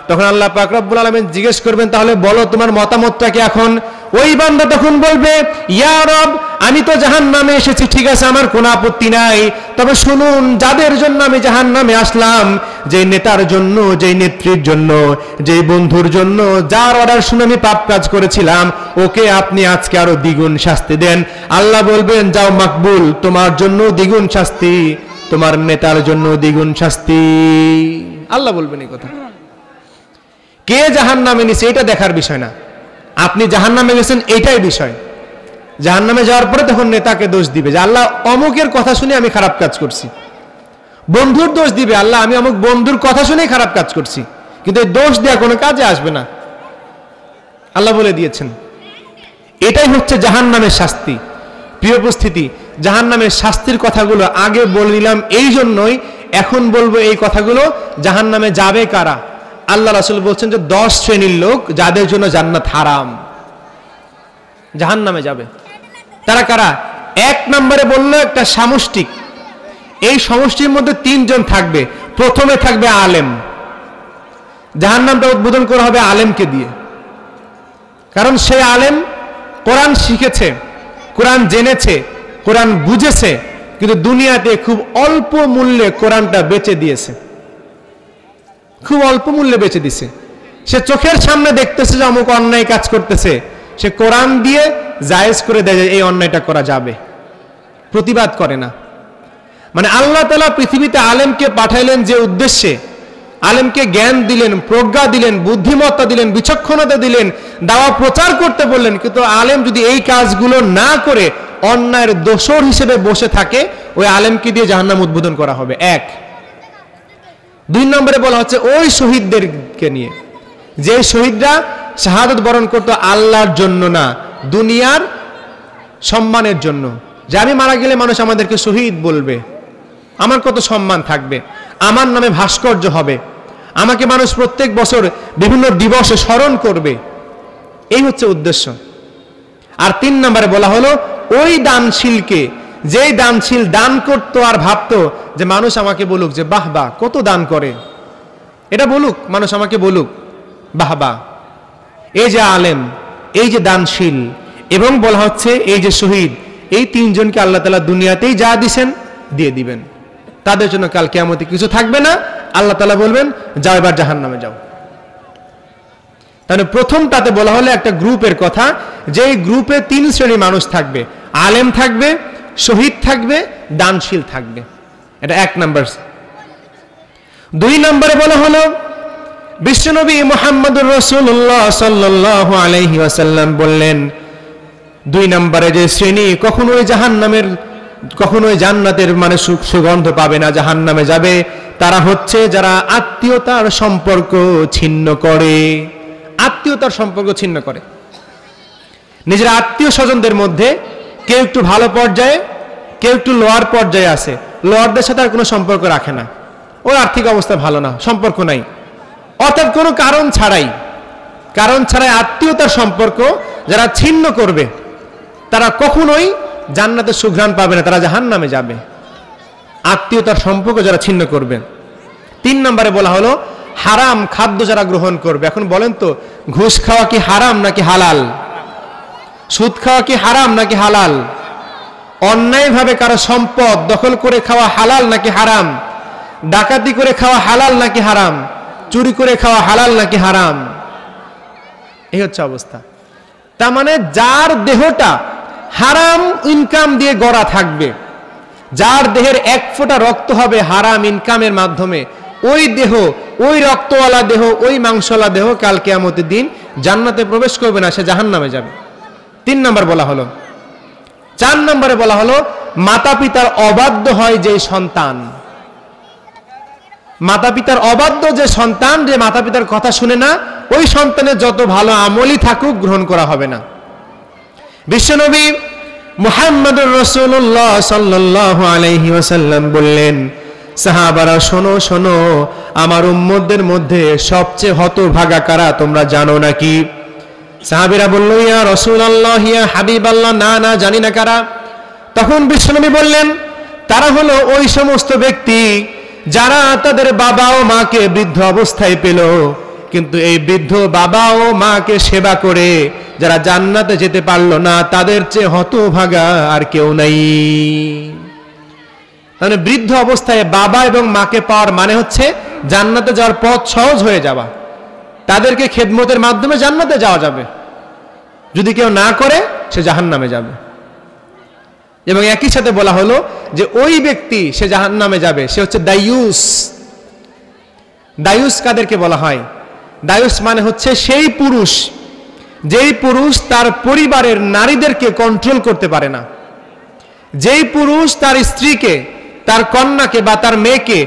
তখন আল্লাহ পাক রব্বুল আলামিন জিজ্ঞেস করবেন, তাহলে বলো তোমার মতামতটা কি এখন? ওই বান্দা তখন বলবে, ইয়া রব আমি তো জাহান্নামে এসেছি, ঠিক আছে, আমার কোনো আপত্তি নাই, তবে শুনুন যাদের জন্য আমি জাহান্নামে আসলাম, যে নেতার জন্য, যে নেত্রীর জন্য, যে বন্ধুর জন্য, যার অর্ডার শুনে আমি পাপ কাজ করেছিলাম, ওকে আপনি আজকে আরো দ্বিগুণ শাস্তি দেন। আল্লাহ বলবেন, যাও মাকবুল, তোমার জন্য দ্বিগুণ শাস্তি, তোমার নেতার জন্য দ্বিগুণ শাস্তি। আল্লাহ বলবেন এই কথা। কে জাহান্নামে নিছে এটা দেখার বিষয় না, আপনি জাহান্নামে গেছেন এইটাই বিষয়। জাহান্নামে যাওয়ার পরে তখন নেতাকে দোষ দিবে যে আল্লাহ অমুকের কথা শুনে আমি খারাপ কাজ করছি। বন্ধুর দোষ দিবে, আল্লাহ আমি অমুক বন্ধুর কথা শুনে খারাপ কাজ করছি। কিন্তু এই দোষ দেওয়া কোনো কাজে আসবে না, আল্লাহ বলে দিয়েছেন। এটাই হচ্ছে জাহান্নামের শাস্তি। প্রিয় উপস্থিতি, জাহান্নামের শাস্তির কথাগুলো আগে বলে নিলাম এই জন্যই, এখন বলবো এই কথাগুলো জাহান্নামে যাবে কারা। আল্লাহ রাসূল বলছেন যে 10 শ্রেণীর লোক যাদের জন্য জান্নাত হারাম, জাহান্নামে যাবে। তারা কারা? 1 নম্বরে বললো একটা সামষ্টিক, এই সমষ্টির মধ্যে 3 জন থাকবে। প্রথমে থাকবে আলেম, জাহান্নামটা উদ্বোধন করা হবে আলেমকে দিয়ে, কারণ সে আলেম কোরআন শিখেছে, কোরআন জেনেছে, কোরআন বুঝেছে, কিন্তু দুনিয়াতে খুব অল্প মূল্যে কোরআনটা বেচে দিয়েছে, খুব অল্প মূল্যে বেচে দিছে। সে চোখের সামনে দেখতেছে যে অমুক অন্যায় কাজ করতেছে, সে কোরআন দিয়ে জায়েজ করে দেয় যে এই অন্যায়টা করা যাবে, প্রতিবাদ করে না। মানে আল্লাহ তাআলা পৃথিবীতে আলেমকে পাঠাইলেন যে উদ্দেশ্যে, আলেমকে জ্ঞান দিলেন, প্রজ্ঞা দিলেন, বুদ্ধিমত্তা দিলেন, বিচক্ষণতা দিলেন, দাওয়া প্রচার করতে বললেন, কিন্তু আলেম যদি এই কাজগুলো না করে অন্যায়ের দোষর হিসেবে বসে থাকে, ওই আলেমকে দিয়ে জাহান্নাম উদ্বোধন করা হবে। এক। 2 নম্বরে বলা হচ্ছে ওই শহীদদেরকে নিয়ে, যে শহীদরা শাহাদাত বরণ করতো আল্লাহর জন্য না, দুনিয়ার সম্মানের জন্য, যে আমি মারা গেলে মানুষ আমাদেরকে শহীদ বলবে, আমার কত সম্মান থাকবে, আমার নামে ভাস্কর্য হবে, আমাকে মানুষ প্রত্যেক বছর বিভিন্ন দিবসে স্মরণ করবে, এই হচ্ছে উদ্দেশ্য। আর 3 নম্বরে বলা হলো ওই দানশীলকে, যেই দানশীল দান করতো আর ভাবতো যে মানুষ আমাকে বলুক যে বাহ বাহ কত দান করে, এটা বলুক, মানুষ আমাকে বলুক বাহ বাহ। এই যে আলেম, এই যে দানশীল, এবং বলা হচ্ছে এই যে শহীদ, এই 3 জনকে আল্লাহ তাআলা দুনিয়াতেই যা দিবেন দিয়ে দিবেন, তাদের জন্য কাল কিয়ামতে কিছু থাকবে না। আল্লাহ তাআলা বলবেন যাও এবার জাহান্নামে যাও। তাহলে প্রথমটাতে বলা হলো একটা গ্রুপের কথা, যেই গ্রুপে 3 শ্রেণীর মানুষ থাকবে, আলেম থাকবে, শহীদ থাকবে, দানশীল থাকবে। এটা 1 নাম্বার। 2 নম্বরে বলা হলো বিশ্বনবী মুহাম্মদুর রাসূলুল্লাহ সাল্লাল্লাহু আলাইহি ওয়াসাল্লাম বললেন 2 নম্বরে যে শ্রেণী কখনোই জাহান্নামের, কখনোই জান্নাতের মানে সুগন্ধ পাবে না, জাহান্নামে যাবে, তারা হচ্ছে যারা আত্মীয়তার সম্পর্ক ছিন্ন করে। আত্মীয়তার সম্পর্ক ছিন্ন করে, নিজের আত্মীয় স্বজনদের মধ্যে কেউ একটু ভালো পর্যায়ে, কেউ একটু লোয়ার পর্যায়ে আছে, লোয়ারদের সাথে আর কোনো সম্পর্ক রাখে না, ওর আর্থিক অবস্থা ভালো না, সম্পর্ক নাই, অর্থাৎ কোনো কারণ ছাড়াই আত্মীয়তার সম্পর্ক যারা ছিন্ন করবে তারা কখনোই জান্নাতের সুঘ্রাণ পাবে না, তারা জাহান্নামে যাবে। আত্মীয়তার সম্পর্ক যারা ছিন্ন করবে। 3 নম্বরে বলা হলো হারাম খাদ্য যারা গ্রহণ করবে। এখন বলেন তো, ঘুষ খাওয়া কি হারাম নাকি হালাল? সুদ খাওয়া কি হারাম নাকি হালাল? অন্যায়ভাবে কারো সম্পদ দখল করে খাওয়া হালাল নাকি হারাম? ডাকাতি করে খাওয়া হালাল নাকি হারাম? চুরি করে খাওয়া হালাল নাকি হারাম? এই হচ্ছে অবস্থা। তার মানে যার দেহটা হারাম ইনকাম দিয়ে গড়া থাকবে, যার দেহের 1 ফোঁটা রক্ত হবে হারাম ইনকামের মাধ্যমে, ওই দেহ, ওই রক্তওয়ালা দেহ, ওই মাংসওয়ালা দেহ কাল কিয়ামতের দিন জান্নাতে প্রবেশ করবে না, সে জাহান্নামে যাবে। 3 নম্বর বলা হলো। 4 নম্বরে বলা হলো মাতা পিতার অবাধ্য হয় যে সন্তান, মাতা পিতার অবাধ্য যে সন্তান, যে মাতা পিতার কথা শুনে না, ওই সন্তানের যত ভালো আমলই থাকুক গ্রহণ করা হবে না। বিশ্বনবী মুহাম্মদুর রাসূলুল্লাহ সাল্লাল্লাহু আলাইহি ওয়াসাল্লাম বললেন, সাহাবারা শোনো শোনো, আমার উম্মতদের মধ্যে সবচেয়ে হতভাগা কারা তোমরা জানো নাকি? সাহাবীরা বলল, ইয়া রাসূলুল্লাহ, ইয়া হাবিবাল্লাহ, না না জানি না কারা। তখন বিশ্বনবী বললেন, তারা হলো ওই সমস্ত ব্যক্তি যারা তাদের বাবা ও মাকে বৃদ্ধ অবস্থায় পেল, কিন্তু এই বৃদ্ধ বাবা ও মাকে সেবা করে যারা জান্নাতে যেতে পারলো না, তাদের চেয়ে হতভাগা আর কেউ নাই। তাহলে বৃদ্ধ অবস্থায় বাবা এবং মাকে পাওয়ার মানে হচ্ছে জান্নাতে যাওয়ার পথ সহজ হয়ে যাওয়া, তাদেরকে খেদমতের মাধ্যমে জান্নাতে যাওয়া যাবে। যদি কেউ না করে সে জাহান্নামে যাবে। এবং একই সাথে বলা হলো যে ওই ব্যক্তি সে জাহান্নামে যাবে, সে হচ্ছে দায়ুস। দায়ুস কাদেরকে বলা হয়? দায়ুস মানে হচ্ছে সেই পুরুষ, যেই পুরুষ তার পরিবারের নারীদেরকে কন্ট্রোল করতে পারে না, যেই পুরুষ তার স্ত্রীকে, তার কন্যাকে বা তার মেয়েকে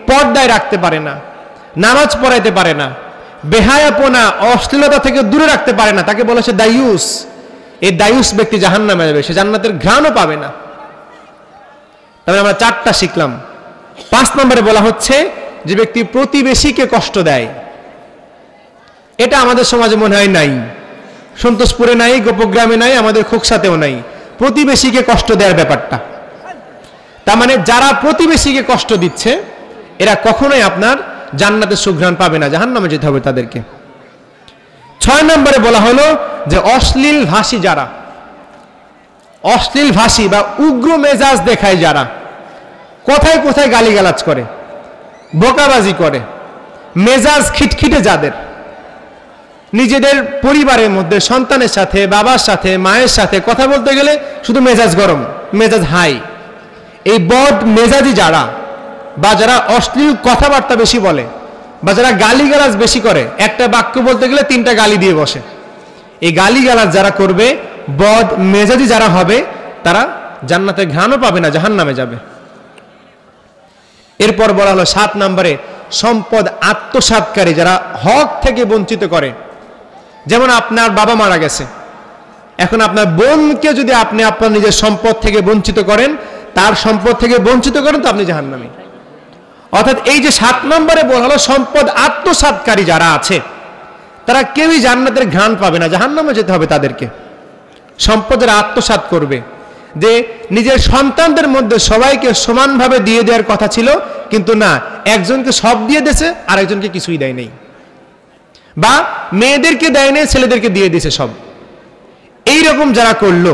পর্দায় রাখতে পারে না, নামাজ পড়াইতে পারে না, বেহায়াপনা অশ্লীলতা থেকে দূরে রাখতে পারে না, তাকে বলে সে দায়ুস। এই দায়ুস ব্যক্তি জাহান্নামে যাবে, সে জান্নাতের ঘ্রাণও পাবে না। তবে আমরা 4টা শিখলাম। 5 নম্বরে বলা হচ্ছে যে ব্যক্তি প্রতিবেশীকে কষ্ট দেয়। এটা আমাদের সমাজে মনে হয় নাই, সন্তোষপুরে নাই, গোপগ্রামে নাই, আমাদের খোকসাতেও নাই, প্রতিবেশীকে কষ্ট দেওয়ার ব্যাপারটা। তার মানে যারা প্রতিবেশীকে কষ্ট দিচ্ছে এরা কখনোই আপনার জান্নাতের সুঘ্রাণ পাবে না, জাহান্নামে যেতে হবে তাদেরকে। 6 নম্বরে বলা হলো যে অশ্লীল ভাষী যারা, অশ্লীল ভাষী বা উগ্র মেজাজ দেখায় যারা, কোথায় কোথায় গালিগালাজ করে, বোকাবাজি করে, মেজাজ খিটখিটে যাদের, নিজেদের পরিবারের মধ্যে সন্তানের সাথে, বাবার সাথে, মায়ের সাথে কথা বলতে গেলে শুধু মেজাজ গরম, মেজাজ হাই। এই বদ মেজাজি যারা, বা যারা অশ্লীল কথাবার্তা বেশি বলে, বা যারা গালিগালাজ বেশি করে, একটা বাক্য বলতে গেলে 3টা গালি দিয়ে বসে, এই গালিগালাজ যারা করবে, বদ মেজাজি যারা হবে, তারা জান্নাতে ঘ্রাণও পাবে না, জাহান্নামে যাবে। এরপর বলা হলো 7 নম্বরে সম্পদ আত্মসাৎকারী, যারা হক থেকে বঞ্চিত করে। যেমন আপনার বাবা মারা গেছে, এখন আপনার বোনকে যদি আপনি আপনার নিজের সম্পদ থেকে বঞ্চিত করেন, তার সম্পদ থেকে বঞ্চিত করেন, তো আপনি জাহান্নামী। অর্থাৎ এই যে 7 নম্বরে বলা হলো সম্পদ আত্মসাৎকারী যারা আছে, তারা কেউই জান্নাতের ঘ্রাণ পাবে না, জাহান্নামে যেতে হবে তাদেরকে। সম্পদ যারা আত্মসাৎ করবে, যে নিজের সন্তানদের মধ্যে সবাইকে সমানভাবে দিয়ে দেওয়ার কথা ছিল, কিন্তু না, একজনকে সব দিয়ে দিয়েছে আর একজনকে কিছুই দেয় নেই, বা মেয়েদেরকে দেয় নেই, ছেলেদেরকে দিয়ে দিয়েছে সব। এইরকম যারা করলো,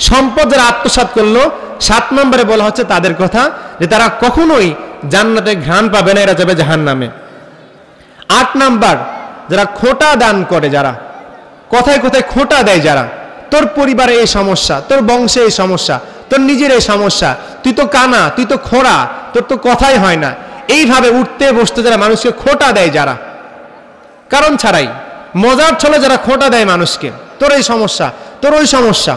সম্পদ যারা আত্মসাৎ করলো, 7 নম্বরে বলা হচ্ছে তাদের কথা, যে তারা কখনোই জান্নাতে ঘ্রাণ পাবে না, এরা যাবে জাহান্নামে। 8 নাম্বার, যারা খোঁটা দান করে, যারা কথায় কথায় খোঁটা দেয়, যারা তোর পরিবারে এই সমস্যা, তোর বংশে এই সমস্যা, তোর নিজের এই সমস্যা, তুই তো কানা, তুই তো খোঁড়া, তোর তো কথাই হয় না, এইভাবে উঠতে বসতে যারা মানুষকে খোঁটা দেয়, যারা কারণ ছাড়াই মজার ছলে যারা খোঁটা দেয় মানুষকে, তোর এই সমস্যা, তোর ওই সমস্যা,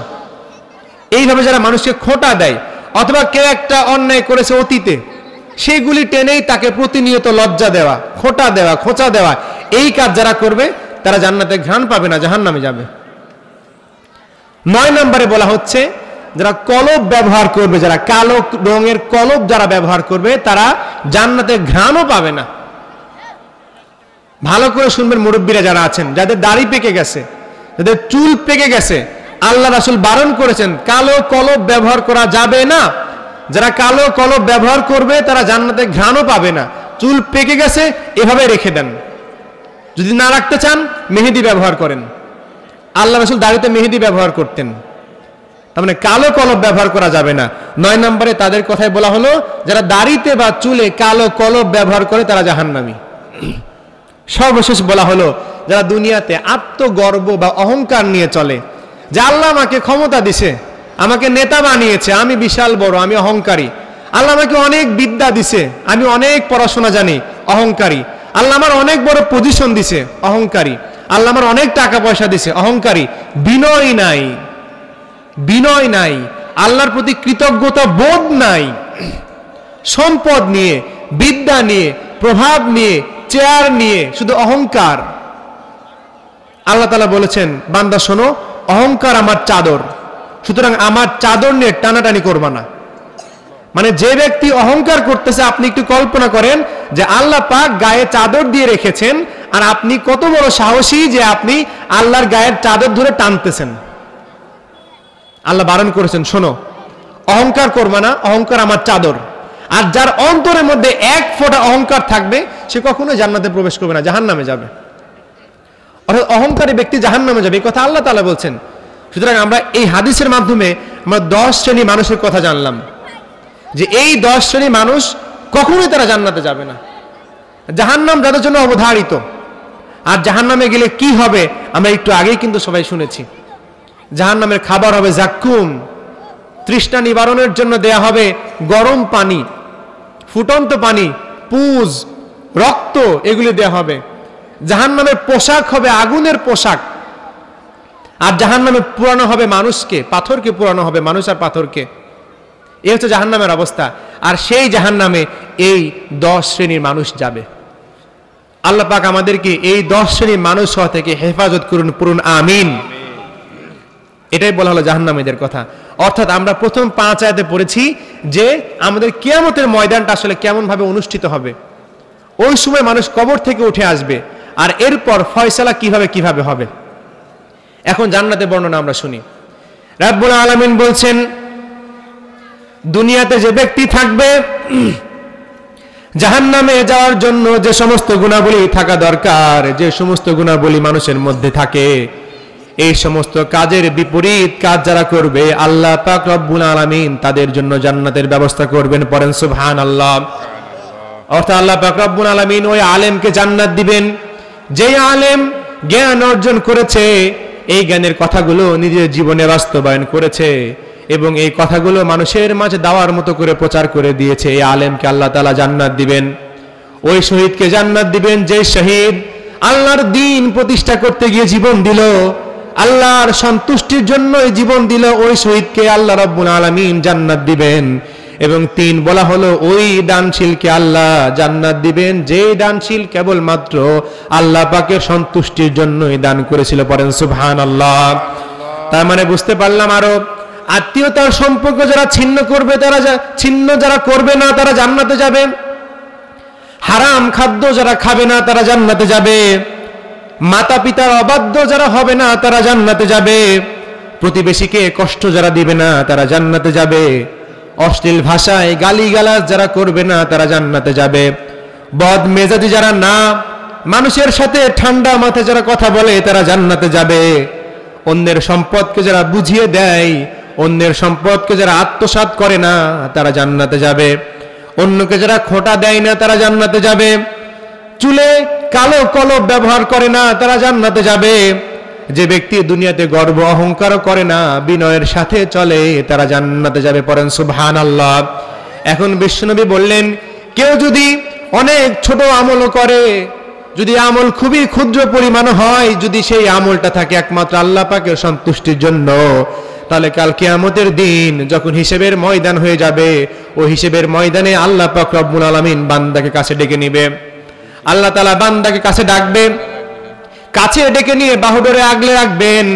এইভাবে যারা মানুষকে খোঁটা দেয়, অথবা কেউ একটা অন্যায় করেছে অতীতে, সেগুলি টেনেই তাকে প্রতিনিয়ত লজ্জা দেওয়া, খোঁটা দেওয়া, খোঁচা দেওয়া, এই কাজ যারা করবে, তারা জান্নাতে ঘ্রাণ পাবে না, জাহান্নামে যাবে। 9 নম্বরে বলা হচ্ছে যারা কলব ব্যবহার করবে, যারা কালো রঙের কলব যারা ব্যবহার করবে, তারা জান্নাতে ঘ্রাণও পাবে না। ভালো করে শুনবেন মুরব্বীরা যারা আছেন, যাদের দাড়ি পেকে গেছে, যাদের চুল পেকে গেছে, আল্লাহ রাসূল বারণ করেছেন কালো কলব ব্যবহার করা যাবে না। যারা কালো কলব ব্যবহার করবে, তারা জান্নাতে ঘ্রাণও পাবে না। চুল পেকে গেছে, এভাবে রেখে দেন। যদি না রাখতে চান, মেহেদি ব্যবহার করেন। আল্লাহ রাসূল দাড়িতে মেহেদি ব্যবহার করতেন, তার মানে কালো কলব ব্যবহার করা যাবে না। 9 নম্বরে তাদের কথাই বলা হলো, যারা দাড়িতে বা চুলে কালো কলব ব্যবহার করে, তারা জাহান্নামী। সর্বশেষ বলা হলো, যারা দুনিয়াতে আত্মগর্ব বা অহংকার নিয়ে চলে, যে আল্লাহ আমাকে ক্ষমতা দিছে, আমাকে নেতা বানিয়েছে, আমি বিশাল বড়, আমি অহংকারী। আল্লাহ আমাকে অনেক বিদ্যা দিছে, আমি অনেক পড়াশোনা জানি, অহংকারী। আল্লাহ আমার অনেক বড় পজিশন দিছে, অহংকারী। আল্লাহ আমার অনেক টাকা পয়সা দিছে, অহংকারী। বিনয় নাই, বিনয় নাই, আল্লাহর প্রতি কৃতজ্ঞতা বোধ নাই। সম্পদ নিয়ে, বিদ্যা নিয়ে, প্রভাব নিয়ে, চেয়ার নিয়ে শুধু অহংকার। আল্লাহ তাআলা বলেছেন, বান্দা শোনো, অহংকার আমার চাদর, সুতরাং আমার চাদর নিয়ে টানাটানি করবা না। মানে যে ব্যক্তি অহংকার করতেছে, আপনি একটু কল্পনা করেন যে আল্লাহ পাক গায়ে চাদর দিয়ে রেখেছেন, আর আপনি কত বড় সাহসী যে আপনি আল্লাহর গায়ের চাদর ধরে টানতেছেন। আল্লাহ বারণ করেছেন, শোনো, অহংকার করবা না, অহংকার আমার চাদর। আর যার অন্তরের মধ্যে 1 ফোঁটা অহংকার থাকবে, সে কখনোই জান্নাতে প্রবেশ করবে না, জাহান্নামে যাবে। অর্থাৎ অহংকারী ব্যক্তি জাহান্নামে যাবে, এই কথা আল্লাহ তাআলা বলছেন। সুতরাং আমরা এই হাদিসের মাধ্যমে আমরা 10 শ্রেণী মানুষের কথা জানলাম, যে এই 10 শ্রেণী মানুষ কখনোই তারা জান্নাতে যাবে না। জাহান্নাম যাদের জন্য অবধারিত। আর জাহান্নামে গেলে কি হবে আমরা একটু আগেই কিন্তু সবাই শুনেছি। জাহান্নামের খাবার হবে জাক্কুম, তৃষ্ণা নিবারণের জন্য দেয়া হবে গরম পানি, ফুটন্ত পানি, পুজ, রক্ত, এগুলি দেয়া হবে। জাহান্নামের পোশাক হবে আগুনের পোশাক। আর জাহান্নামে পোড়ানো হবে মানুষকে, পাথরকে পোড়ানো হবে, মানুষ আর পাথরকে। এই হচ্ছে জাহান্নামের অবস্থা। আর সেই জাহান্নামে এই 10 শ্রেণীর মানুষ যাবে। আল্লাহ পাক আমাদেরকে এই 10 শ্রেণীর মানুষ হওয়া থেকে হেফাজত করুন, পড়ুন আমিন। এটাই বলা হলো জাহান্নামীদের কথা। অর্থাৎ আমরা প্রথম 5 আয়াতে পড়েছি যে আমাদের কিয়ামতের ময়দানটা আসলে কেমন ভাবে অনুষ্ঠিত হবে। ওই সময় মানুষ কবর থেকে উঠে আসবে, আর এরপর ফয়সালা কিভাবে হবে। এখন জান্নাতের বর্ণনা আমরা শুনি। রাব্বুল আলামিন বলছেন, দুনিয়াতে যে ব্যক্তি থাকবে, জাহান্নামে যাওয়ার জন্য যে সমস্ত গুণাবলী থাকা দরকার, যে সমস্ত গুণাবলী মানুষের মধ্যে থাকে, এই সমস্ত কাজের বিপরীত কাজ যারা করবে, আল্লাহ পাক রব্বুল আলামিন তাদের জন্য জান্নাতের ব্যবস্থা করবেন। পড়েন সুবহানাল্লাহ। অর্থাৎ আল্লাহ পাক রব্বুল আলামিন ওই আলেমকে জান্নাত দিবেন, যে আলেম জ্ঞান অর্জন করেছে, এই জ্ঞানের কথাগুলো নিজের জীবনে বাস্তবায়ন করেছে এবং এই কথাগুলো মানুষের মাঝে দাওয়ার মতো করে প্রচার করে দিয়েছে, এই আলেমকে আল্লাহ তাআলা জান্নাত দিবেন। ওই শহীদকে জান্নাত দিবেন যে শহীদ আল্লাহর দ্বীন প্রতিষ্ঠা করতে গিয়ে জীবন দিল, আল্লাহর সন্তুষ্টির জন্য জীবন দিল, ওই শহীদকে আল্লাহ রাব্বুল আলামিন জান্নাত দিবেন। এবং 3 বলা হলো ওই দানশীলকে আল্লাহ জান্নাত দিবেন যে দানশীল কেবলমাত্র আল্লাহ পাকের সন্তুষ্টির জন্যই দান করেছিল। পড়েন সুবহানাল্লাহ। তার মানে বুঝতে পারলাম আরো, আত্মীয়তার সম্পর্ক যারা ছিন্ন করবে তারা যারা করবে না তারা জান্নাতে যাবে, হারাম খাদ্য যারা খাবে না তারা জান্নাতে যাবে, মাতা পিতার অবাধ্য যারা হবে না তারা জান্নাতে যাবে, প্রতিবেশীকে কষ্ট যারা দিবে না তারা জান্নাতে যাবে, অশ্লীল ভাষায় গালিগালাজ যারা করবে না তারা জান্নাতে যাবে, বদ মেজাজি যারা না, মানুষের সাথে ঠান্ডা মাথায় যারা কথা বলে তারা জান্নাতে যাবে, অন্যের সম্পদকে যারা বুঝিয়ে দেয়, অন্যের সম্পদকে যারা আত্মসাৎ করে না তারা জান্নাতে যাবে, অন্যকে যারা খোঁটা দেয় না তারা জান্নাতে যাবে, চুলে কালো কলব ব্যবহার করে না তারা জান্নাতে যাবে, যে ব্যক্তি দুনিয়াতে গর্ব অহংকার করে না বিনয়ের সাথে চলে তারা জান্নাতে যাবে। পড়েন সুবহানাল্লাহ। এখন বিশ্বনবী বললেন, কেউ যদি অনেক ছোট আমলও করে, যদি আমল খুবই ক্ষুদ্র পরিমাণ হয়, যদি সেই আমলটা থাকে একমাত্র আল্লাহ পাকের সন্তুষ্টির জন্য, তাহলে কাল কিয়ামতের দিন যখন হিসেবের ময়দান হয়ে যাবে, ওই হিসেবের ময়দানে আল্লাহ পাক রব্বুল আলামিন বান্দাকে কাছে ডেকে নিবে। আল্লাহ তাআলা বান্দাকে কাছে ডাকবে, কাছে ডেকে নিয়ে বাহুডোরে আগলে রাখবেন,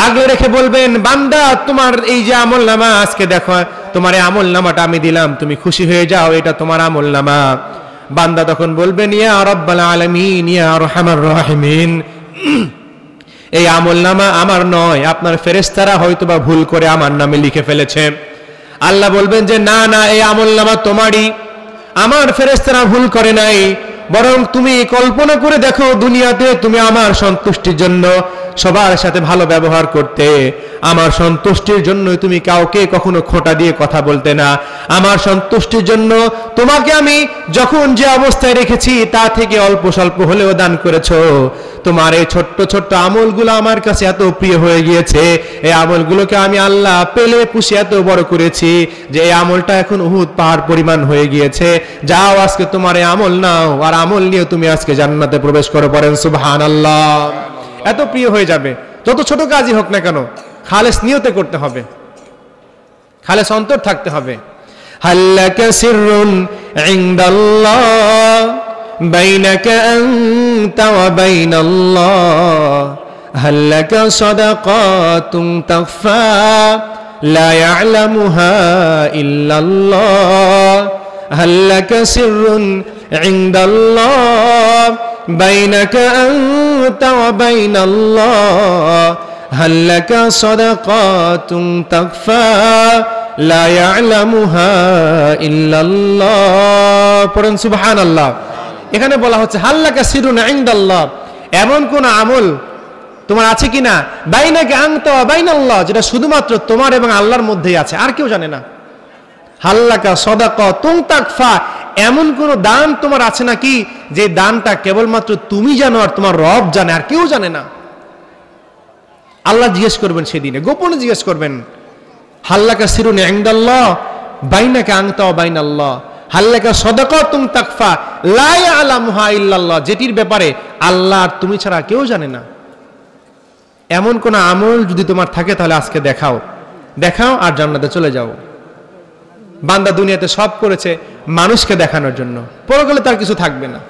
আগলে রেখে বলবেন, বান্দা তোমার এই যে আমল নামা আজকে দেখো, তোমার এই আমল নামাটা আমি দিলাম, তুমি খুশি হয়ে যাও, এটা তোমার আমল নামা। বান্দা তখন বলবেন, ইয়া রাব্বাল আলামিন ইয়া আরহামার রাহিমিন, এই আমল নামা আমার নয়, আপনার ফেরেশতারা হয়তোবা ভুল করে আমার নামে লিখে ফেলেছে। আল্লাহ বলবেন যে না না, এই আমল নামা তোমারই, আমার ফেরেশতারা ভুল করে নাই, বরং তুমি কল্পনা করে দেখো দুনিয়াতে তুমি আমার সন্তুষ্টির জন্য সবার সাথে ভালো ব্যবহার করতে, আমার সন্তুষ্টির জন্য তুমি কাউকে কখনো খোঁটা দিয়ে কথা বলতে না, আমার সন্তুষ্টির জন্য তোমাকে আমি যখন যে অবস্থায় রেখেছি তা থেকে অল্প স্বল্প হলেও দান করেছো। তোমার এই ছোট্ট ছোট্ট আমলগুলো আমার কাছে এত প্রিয় হয়ে গিয়েছে, এই আমলগুলোকে আমি আল্লাহ পেলে পুষে এত বড় করেছি যে এই আমলটা এখন উহুদ পাহাড় পরিমাণ হয়ে গিয়েছে। যাও আজকে তোমার এই আমল নাও, আর আমল নিয়ে তুমি আজকে জান্নাতে প্রবেশ করো। পড়েন সুবহানাল্লাহ। এত প্রিয় হয়ে যাবে, যত ছোট কাজই হোক না কেন খালেস নিয়তে করতে হবে, খালেস অন্তর থাকতে হবে। হাল্লাকা সিররুন ইনদাল্লাহ বাইনাকা আনতা ওয়া বাইনাল্লাহ, হাল্লাকা সাদাকাতুন তাখফা লা ইয়ালামুহা ইল্লাল্লাহ, হাল্লাকা সিররুন ইনদাল্লাহ বাইনাকা আনতা ওয়া বাইনাল্লাহ, হাল্লাকা সাদাকাতুন তাখফা লা ইয়ালামুহা ইল্লাল্লাহ। পড়েন সুবহানাল্লাহ। এখানে বলা হচ্ছে হাল্লাকা সিরুন ইনদাল্লাহ, এমন কোন আমল তোমার আছে কিনা বাইনাকা আনতা ওয়া বাইনাল্লাহ, যেটা শুধুমাত্র তোমার এবং আল্লাহর মধ্যেই আছে, আর কেউ জানে না। হাল্লাকা সাদাকাতুন তাখফা, এমন কোন দান তোমার আছে নাকি যে দানটা কেবলমাত্র তুমি জানো আর তোমার রব জানে, আর কেউ জানে না। আল্লাহ জিজ্ঞেস করবেন সেদিনে, গোপনে জিজ্ঞেস করবেন। হাল্লাকা সিরুন ইনদাল্লাহ বাইনাকা আনতা ওয়া বাইনাল্লাহ, হাল্লাকা সাদাকাতুন তাখফা লা ইয়ালামুহা ইল্লাল্লাহ, যেটির ব্যাপারে আল্লাহ আর তুমি ছাড়া কেউ জানে না। এমন কোন আমল যদি তোমার থাকে তাহলে আজকে দেখাও, দেখাও আর জান্নাতে চলে যাও। বান্দা দুনিয়াতে সব করেছে মানুষকে দেখানোর জন্য, পরকালে তার কিছু থাকবে না।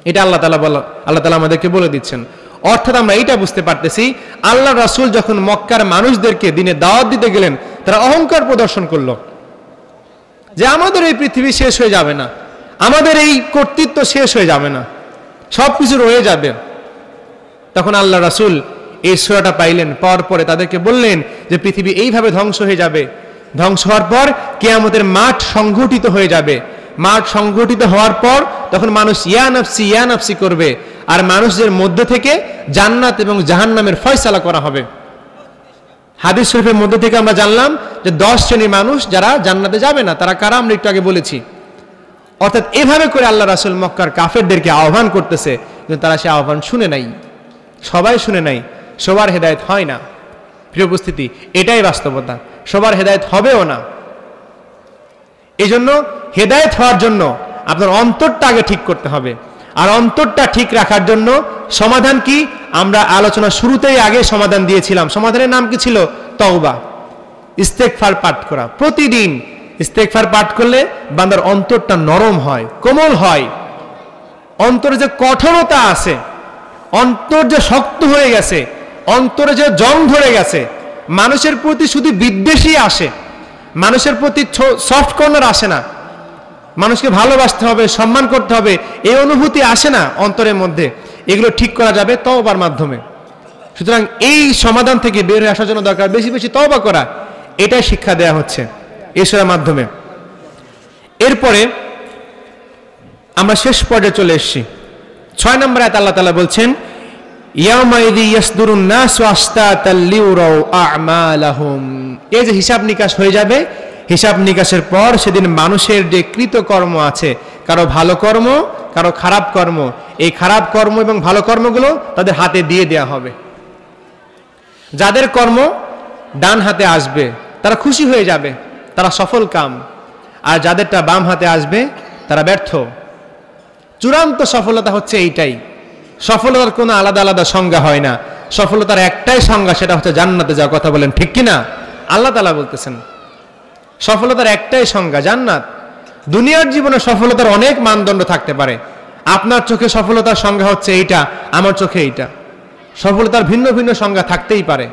এটা আল্লাহ তাআলা আমাদেরকে বলে দিচ্ছেন। অর্থাৎ আমরা এইটা বুঝতে পারতেছি, আল্লাহ রাসূল যখন মক্কার মানুষদেরকে দিনে দাওয়াত দিতে গেলেন, তারা অহংকার প্রদর্শন করলো যে আমাদের এই পৃথিবী শেষ হয়ে যাবে না, আমাদের এই কর্তৃত্ব শেষ হয়ে যাবে না, সবকিছু রয়ে যাবে। তখন আল্লাহ রাসূল এই সূরাটা পাইলেন, পাওয়ার পরে তাদেরকে বললেন যে পৃথিবী এইভাবে ধ্বংস হয়ে যাবে, ধ্বংস হওয়ার পর কিয়ামতের মাঠ সংগঠিত হয়ে যাবে। মাঠ সংগঠিত হওয়ার পর তখন মানুষ ইয়া নাফসি ইয়া নাফসি করবে, আর মানুষদের মধ্যে থেকে জান্নাত এবং জাহান্নামের ফয়সালা করা হবে। হাদিস শরীফের মধ্যে থেকে আমরা জানলাম যে 10 শ্রেণীর মানুষ যারা জান্নাতে যাবে না, তারা কারা আমরা একটু আগে বলেছি। অর্থাৎ এভাবে করে আল্লাহ রাসূল মক্কার কাফেরদেরকে আহ্বান করতেছে, কিন্তু তারা সে আহ্বান শুনে নাই। সবাই শুনে নাই, সবার হেদায়েত হয় না। প্রিয় উপস্থিতি, এটাই বাস্তবতা, সবার হেদায়েত হবেও না। এই জন্য হেদায়েত হওয়ার জন্য আপনার অন্তরটা আগে ঠিক করতে হবে। আর অন্তরটা ঠিক রাখার জন্য সমাধান কি? আমরা আলোচনা শুরুতেই আগে সমাধান দিয়েছিলাম। সমাধানের নাম কি ছিল? তওবা, ইস্তেগফার পাঠ করা। প্রতিদিন ইস্তেগফার পাঠ করলে বান্দার অন্তরটা নরম হয়, কোমল হয়। অন্তরে যে কঠোরতা আছে, অন্তর যে শক্ত হয়ে গেছে, অন্তরে যে জং ধরে গেছে, মানুষের প্রতি শুধু বিদ্বেষই আসে, মানুষের প্রতি সফট কর্নার আসে না, মানুষকে ভালোবাসতে হবে, সম্মান করতে হবে, এই অনুভূতি আসে না অন্তরের মধ্যে। এগুলো ঠিক করা যাবে তওবার মাধ্যমে। সুতরাং এই সমাধান থেকে বের হয়ে আসার জন্য দরকার বেশি বেশি তওবা করা। এটাই শিক্ষা দেয়া হচ্ছে এই সূরার মাধ্যমে। এরপরে আমরা শেষ পর্যায়ে চলে এসেছি। 6 নম্বর আয়াত আল্লাহ তাআলা বলছেন, ইয়াউমাইযি ইয়াসদুরুন নাসু আশতাতাল লিউরাউ আ'মালাহুম। এই যে হিসাব নিকাশ হয়ে যাবে, হিসাব নিকাশের পর সেদিন মানুষের যে কৃতকর্ম আছে, কারো ভালো কর্ম, কারো খারাপ কর্ম, এই খারাপ কর্ম এবং ভালো কর্মগুলো তাদের হাতে দিয়ে দেয়া হবে। যাদের কর্ম ডান হাতে আসবে তারা খুশি হয়ে যাবে, তারা সফল কাম। আর যাদেরটা বাম হাতে আসবে তারা ব্যর্থ। চূড়ান্ত সফলতা হচ্ছে এইটাই। সফলতার কোনো আলাদা আলাদা সংজ্ঞা হয় না, সফলতার একটাই সংজ্ঞা, সেটা হচ্ছে জান্নাতে যাওয়া। কথা বলেন ঠিক কিনা? আল্লাহ তাআলা বলতেছেন সফলতার একটাই সংজ্ঞা, জান্নাত। দুনিয়ার জীবনে সফলতার অনেক মানদণ্ড থাকতে পারে। আপনার চোখে সফলতার সংজ্ঞা হচ্ছে এইটা, আমার চোখে এইটা। সফলতার ভিন্ন ভিন্ন সংজ্ঞা থাকতেই পারে,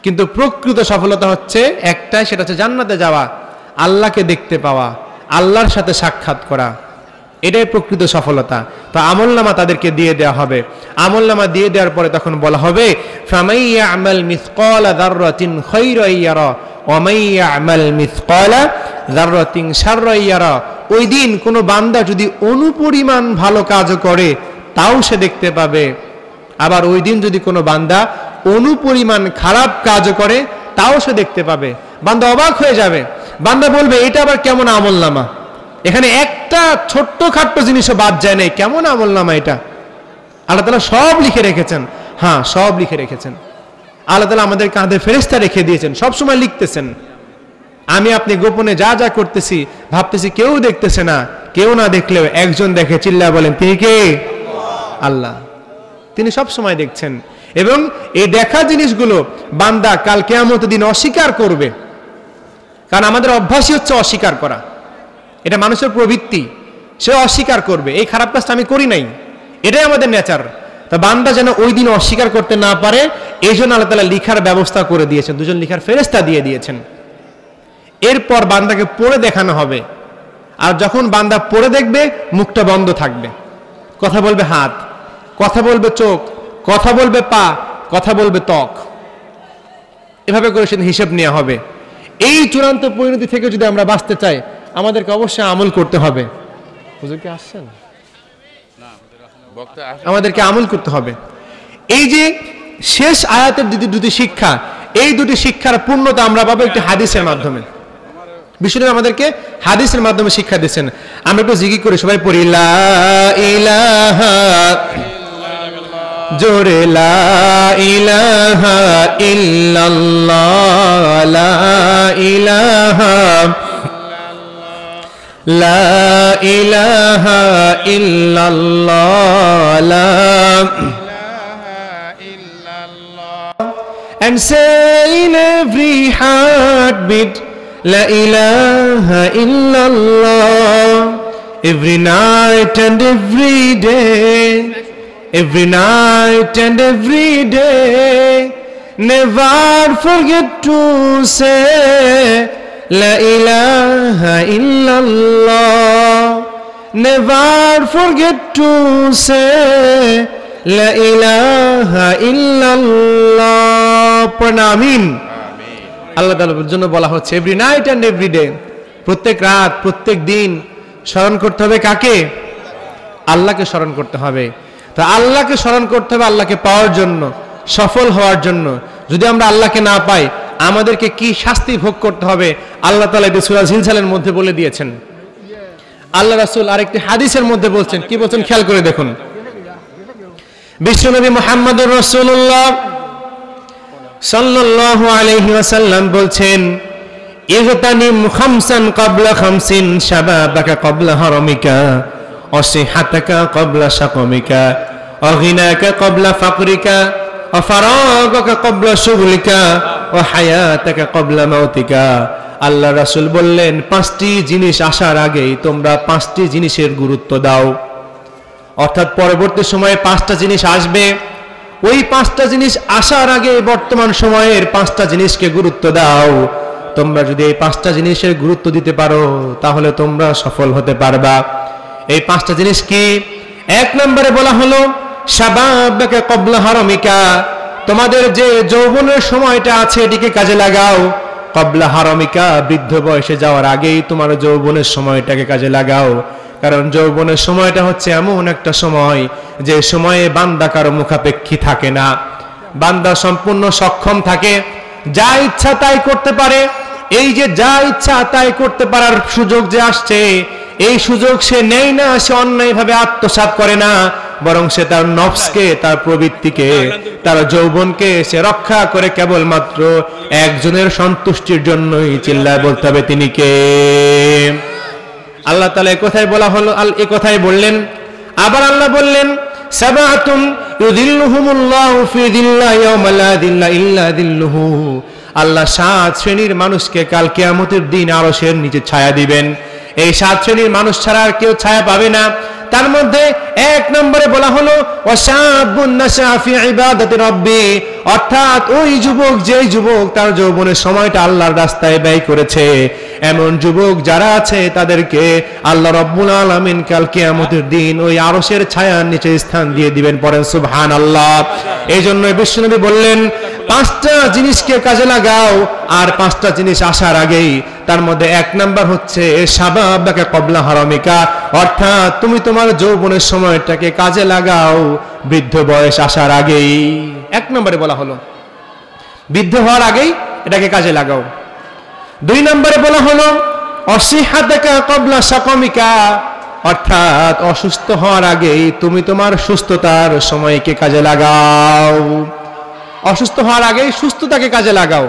কিন্তু প্রকৃত সফলতা হচ্ছে একটাই, সেটা হচ্ছে জান্নাতে যাওয়া, আল্লাহকে দেখতে পাওয়া, আল্লাহর সাথে সাক্ষাৎ করা। এটাই প্রকৃত সফলতা। তো আমলনামা তাদেরকে দিয়ে দেওয়া হবে। আমলনামা দিয়ে দেওয়ার পরে তখন বলা হবে, ফামাইয়া আমাল মিসকালা যাররাতিন খায়রান ইয়ারা ওয়া মাইয়া আমাল মিসকালা যাররাতিন শাররান ইয়ারা। ওই দিন কোনো বান্দা যদি অনুপরিমাণ ভালো কাজ করে তাও সে দেখতে পাবে, আবার ওই দিন যদি কোনো বান্দা অনুপরিমাণ খারাপ কাজ করে তাও সে দেখতে পাবে। বান্দা অবাক হয়ে যাবে, বান্দা বলবে এটা আবার কেমন আমলনামা? এখানে একটা ছোট্ট খাট্ট জিনিসও বাদ যায় নাই, কেমন আমলনামা এটা? আল্লাহ তাআলা সব লিখে রেখেছেন। হ্যাঁ, সব লিখে রেখেছেন। আল্লাহ তাআলা আমাদের কাঁধে ফেরেশতা রেখে দিয়েছেন, সব সময় লিখতেছেন। আমি আপনি গোপনে যা যা করতেছি ভাবতেছি কেউ দেখতেছে না, কেউ না দেখলেও একজন দেখে, চিল্লা বলেন তিনি কে? আল্লাহ। তিনি সব সময় দেখছেন। এবং এই দেখা জিনিসগুলো বান্দা কাল কিয়ামতের দিন অস্বীকার করবে। কারণ আমাদের অভ্যাসই হচ্ছে অস্বীকার করা, এটা মানুষের প্রবৃত্তি। সে অস্বীকার করবে, এই খারাপ কাজটা আমি করি নাই, এটাই আমাদের নেচার। তা বান্দা যেন ওই দিন অস্বীকার করতে না পারে, এই জন্য আল্লাহ তাআলা লিখার ব্যবস্থা করে দিয়েছেন, দুজন লিখার ফেরেশতা দিয়ে দিয়েছেন। এরপর বান্দাকে পড়ে দেখানো হবে। আর যখন বান্দা পড়ে দেখবে, মুখটা বন্ধ থাকবে, কথা বলবে হাত, কথা বলবে চোখ, কথা বলবে পা, কথা বলবে ত্বক। এভাবে করে সেদিন হিসেব নেওয়া হবে। এই চূড়ান্ত পরিণতি থেকে যদি আমরা বাঁচতে চাই, আমাদেরকে অবশ্যই আমল করতে হবে। হুজুর কি আসছেন? আমাদেরকে আমল করতে হবে। এই যে শেষ আয়াতের দুটি শিক্ষা, এই দুটি শিক্ষার পূর্ণতা আমরা পাবো একটি হাদিসের মাধ্যমে। বিষ্ণু আমাদেরকে হাদিসের মাধ্যমে শিক্ষা দিচ্ছেন। আমরা একটু জিকির করি, সবাই পড়ি লা ইলাহা, জোরে লা ইলাহা ইল্লাল্লাহ, লা ইলাহা, লা ইলাহা ইল্লাল্লাহ, লা ইলাহা ইল্লাল্লাহ। And say in every heartbeat, la ilaha illallah. Every night and every day, every night and every day, never forget to say la ilaha illallah. Never forget to say la ilaha illallah. Amin. আল্লাহ তাআলার জন্য বলা হচ্ছে every night and every day, প্রত্যেক রাত প্রত্যেক দিন স্মরণ করতে হবে কাকে? আল্লাহকে স্মরণ করতে হবে। তো আল্লাহকে স্মরণ করতে হবে আল্লাহকে পাওয়ার জন্য, সফল হওয়ার জন্য। যদি আমরা আল্লাহকে না পাই, আমাদেরকে কি শাস্তি ভোগ করতে হবে আল্লাহ তাআলা এই সূরা জিলজালের মধ্যে বলে দিয়েছেন। আল্লাহ রাসূল আরেকটি হাদিসের মধ্যে বলছেন, কি বলছেন খেয়াল করে দেখুন। বিশ্বনবী মুহাম্মদুর রাসূলুল্লাহ সাল্লাল্লাহু আলাইহি ওয়াসাল্লাম বলছেন, ইগতানিম খামসান ক্বাবলা খামসিন, শাবাবাকা ক্বাবলা হারামিকা, ওয়া সিহাতাকা ক্বাবলা সাকামিকা, ওয়া গিনাকা ক্বাবলা ফাকরিকা, ওয়া ফারাগাকা ক্বাবলা শুগলিকা, ওয়া হায়াতাকা ক্বাবলা মাউতিকা। আল্লাহ রাসূল বললেন, পাঁচটি জিনিস আসার আগেই তোমরা পাঁচটি জিনিসের গুরুত্ব দাও। অর্থাৎ পরবর্তী সময়ে পাঁচটা জিনিস আসবে, ওই পাঁচটা জিনিস আসার আগে বর্তমান সময়ের পাঁচটা জিনিসকে গুরুত্ব দাও। তোমরা যদি এই পাঁচটা জিনিসের গুরুত্ব দিতে পারো তাহলে তোমরা সফল হতে পারবা। এই পাঁচটা জিনিস কি? এক নম্বরে বলা হলো শাবাবাকা ক্বাবলা হারামিকা, তোমাদের যে যৌবনের সময়টা আছে এটিকে কাজে লাগাও। ক্বাবলা হারামিকা, বৃদ্ধ বয়সে যাওয়ার আগেই তোমার যৌবনের সময়টাকে কাজে লাগাও। কারণ যৌবনের সময়টা হচ্ছে এমন একটা সময় যে সময়ে বান্দা কারো মুখাপেক্ষী থাকে না, বান্দা সম্পূর্ণ সক্ষম থাকে, যা ইচ্ছা তাই করতে পারে। এই যে যা ইচ্ছা তাই করতে পারার সুযোগ যে আসছে, এই সুযোগ সে নেয় না, সে অন্যায়ভাবে আত্মসাৎ করে না, বরং সে তার নফসকে, তার প্রবৃত্তিকে, তার যৌবনকে সে রক্ষা করে কেবলমাত্র একজনের সন্তুষ্টির জন্যই। চিল্লায় বলতে হবে তিনি কে? আল্লাহ তাআলা এই কথাই বলা হলো, এই কথাই বললেন। আবার আল্লাহ বললেন, সাবাতুন ইউযিল্লুহুমুল্লাহু ফি যিল্লাহি ইয়াওমা লা যিল্লা ইল্লা যিল্লুহু। আল্লাহ 7 শ্রেণীর মানুষকে কাল কিয়ামতের দিন আরশের নিচে ছায়া দিবেন। এই 7 শ্রেণীর মানুষ ছাড়া আর কেউ ছায়া পাবে না। তার মধ্যে এক নম্বরে বলা হলো ওয়াশাবুন নাশা ফি ইবাদাতি রাব্বি, অর্থাৎ ওই যুবক, যেই যুবক তার যৌবনের সময়টা আল্লাহর রাস্তায় ব্যয় করেছে। এমন যুবক যারা আছে তাদেরকে আল্লাহ রাব্বুল আলামিন কাল কিয়ামতের দিন ওই আরশের ছায়ার নিচে স্থান দিয়ে দিবেন। পড়েন সুবহানাল্লাহ। এই জন্য বিশ্বনবী বললেন, পাঁচটা জিনিসকে কাজে লাগাও, আর পাঁচটা জিনিস আসার আগেই। তার মধ্যে এক নাম্বার হচ্ছে শাবাবাকা ক্বাবলা হারামিকা, অর্থাৎ তুমি তোমার যৌবনের সময়টাকে কাজে লাগাও বৃদ্ধ বয়স আসার আগেই। এক নম্বরে বলা হলো বৃদ্ধ হওয়ার আগেই এটাকে কাজে লাগাও। দুই নম্বরে বলা হলো অসিহাতাকা ক্বাবলা সাকামিকা, অর্থাৎ অসুস্থ হওয়ার আগেই তুমি তোমার সুস্থতার সময়কে কাজে লাগাও। অসুস্থ হওয়ার আগেই সুস্থতাকে কাজে লাগাও।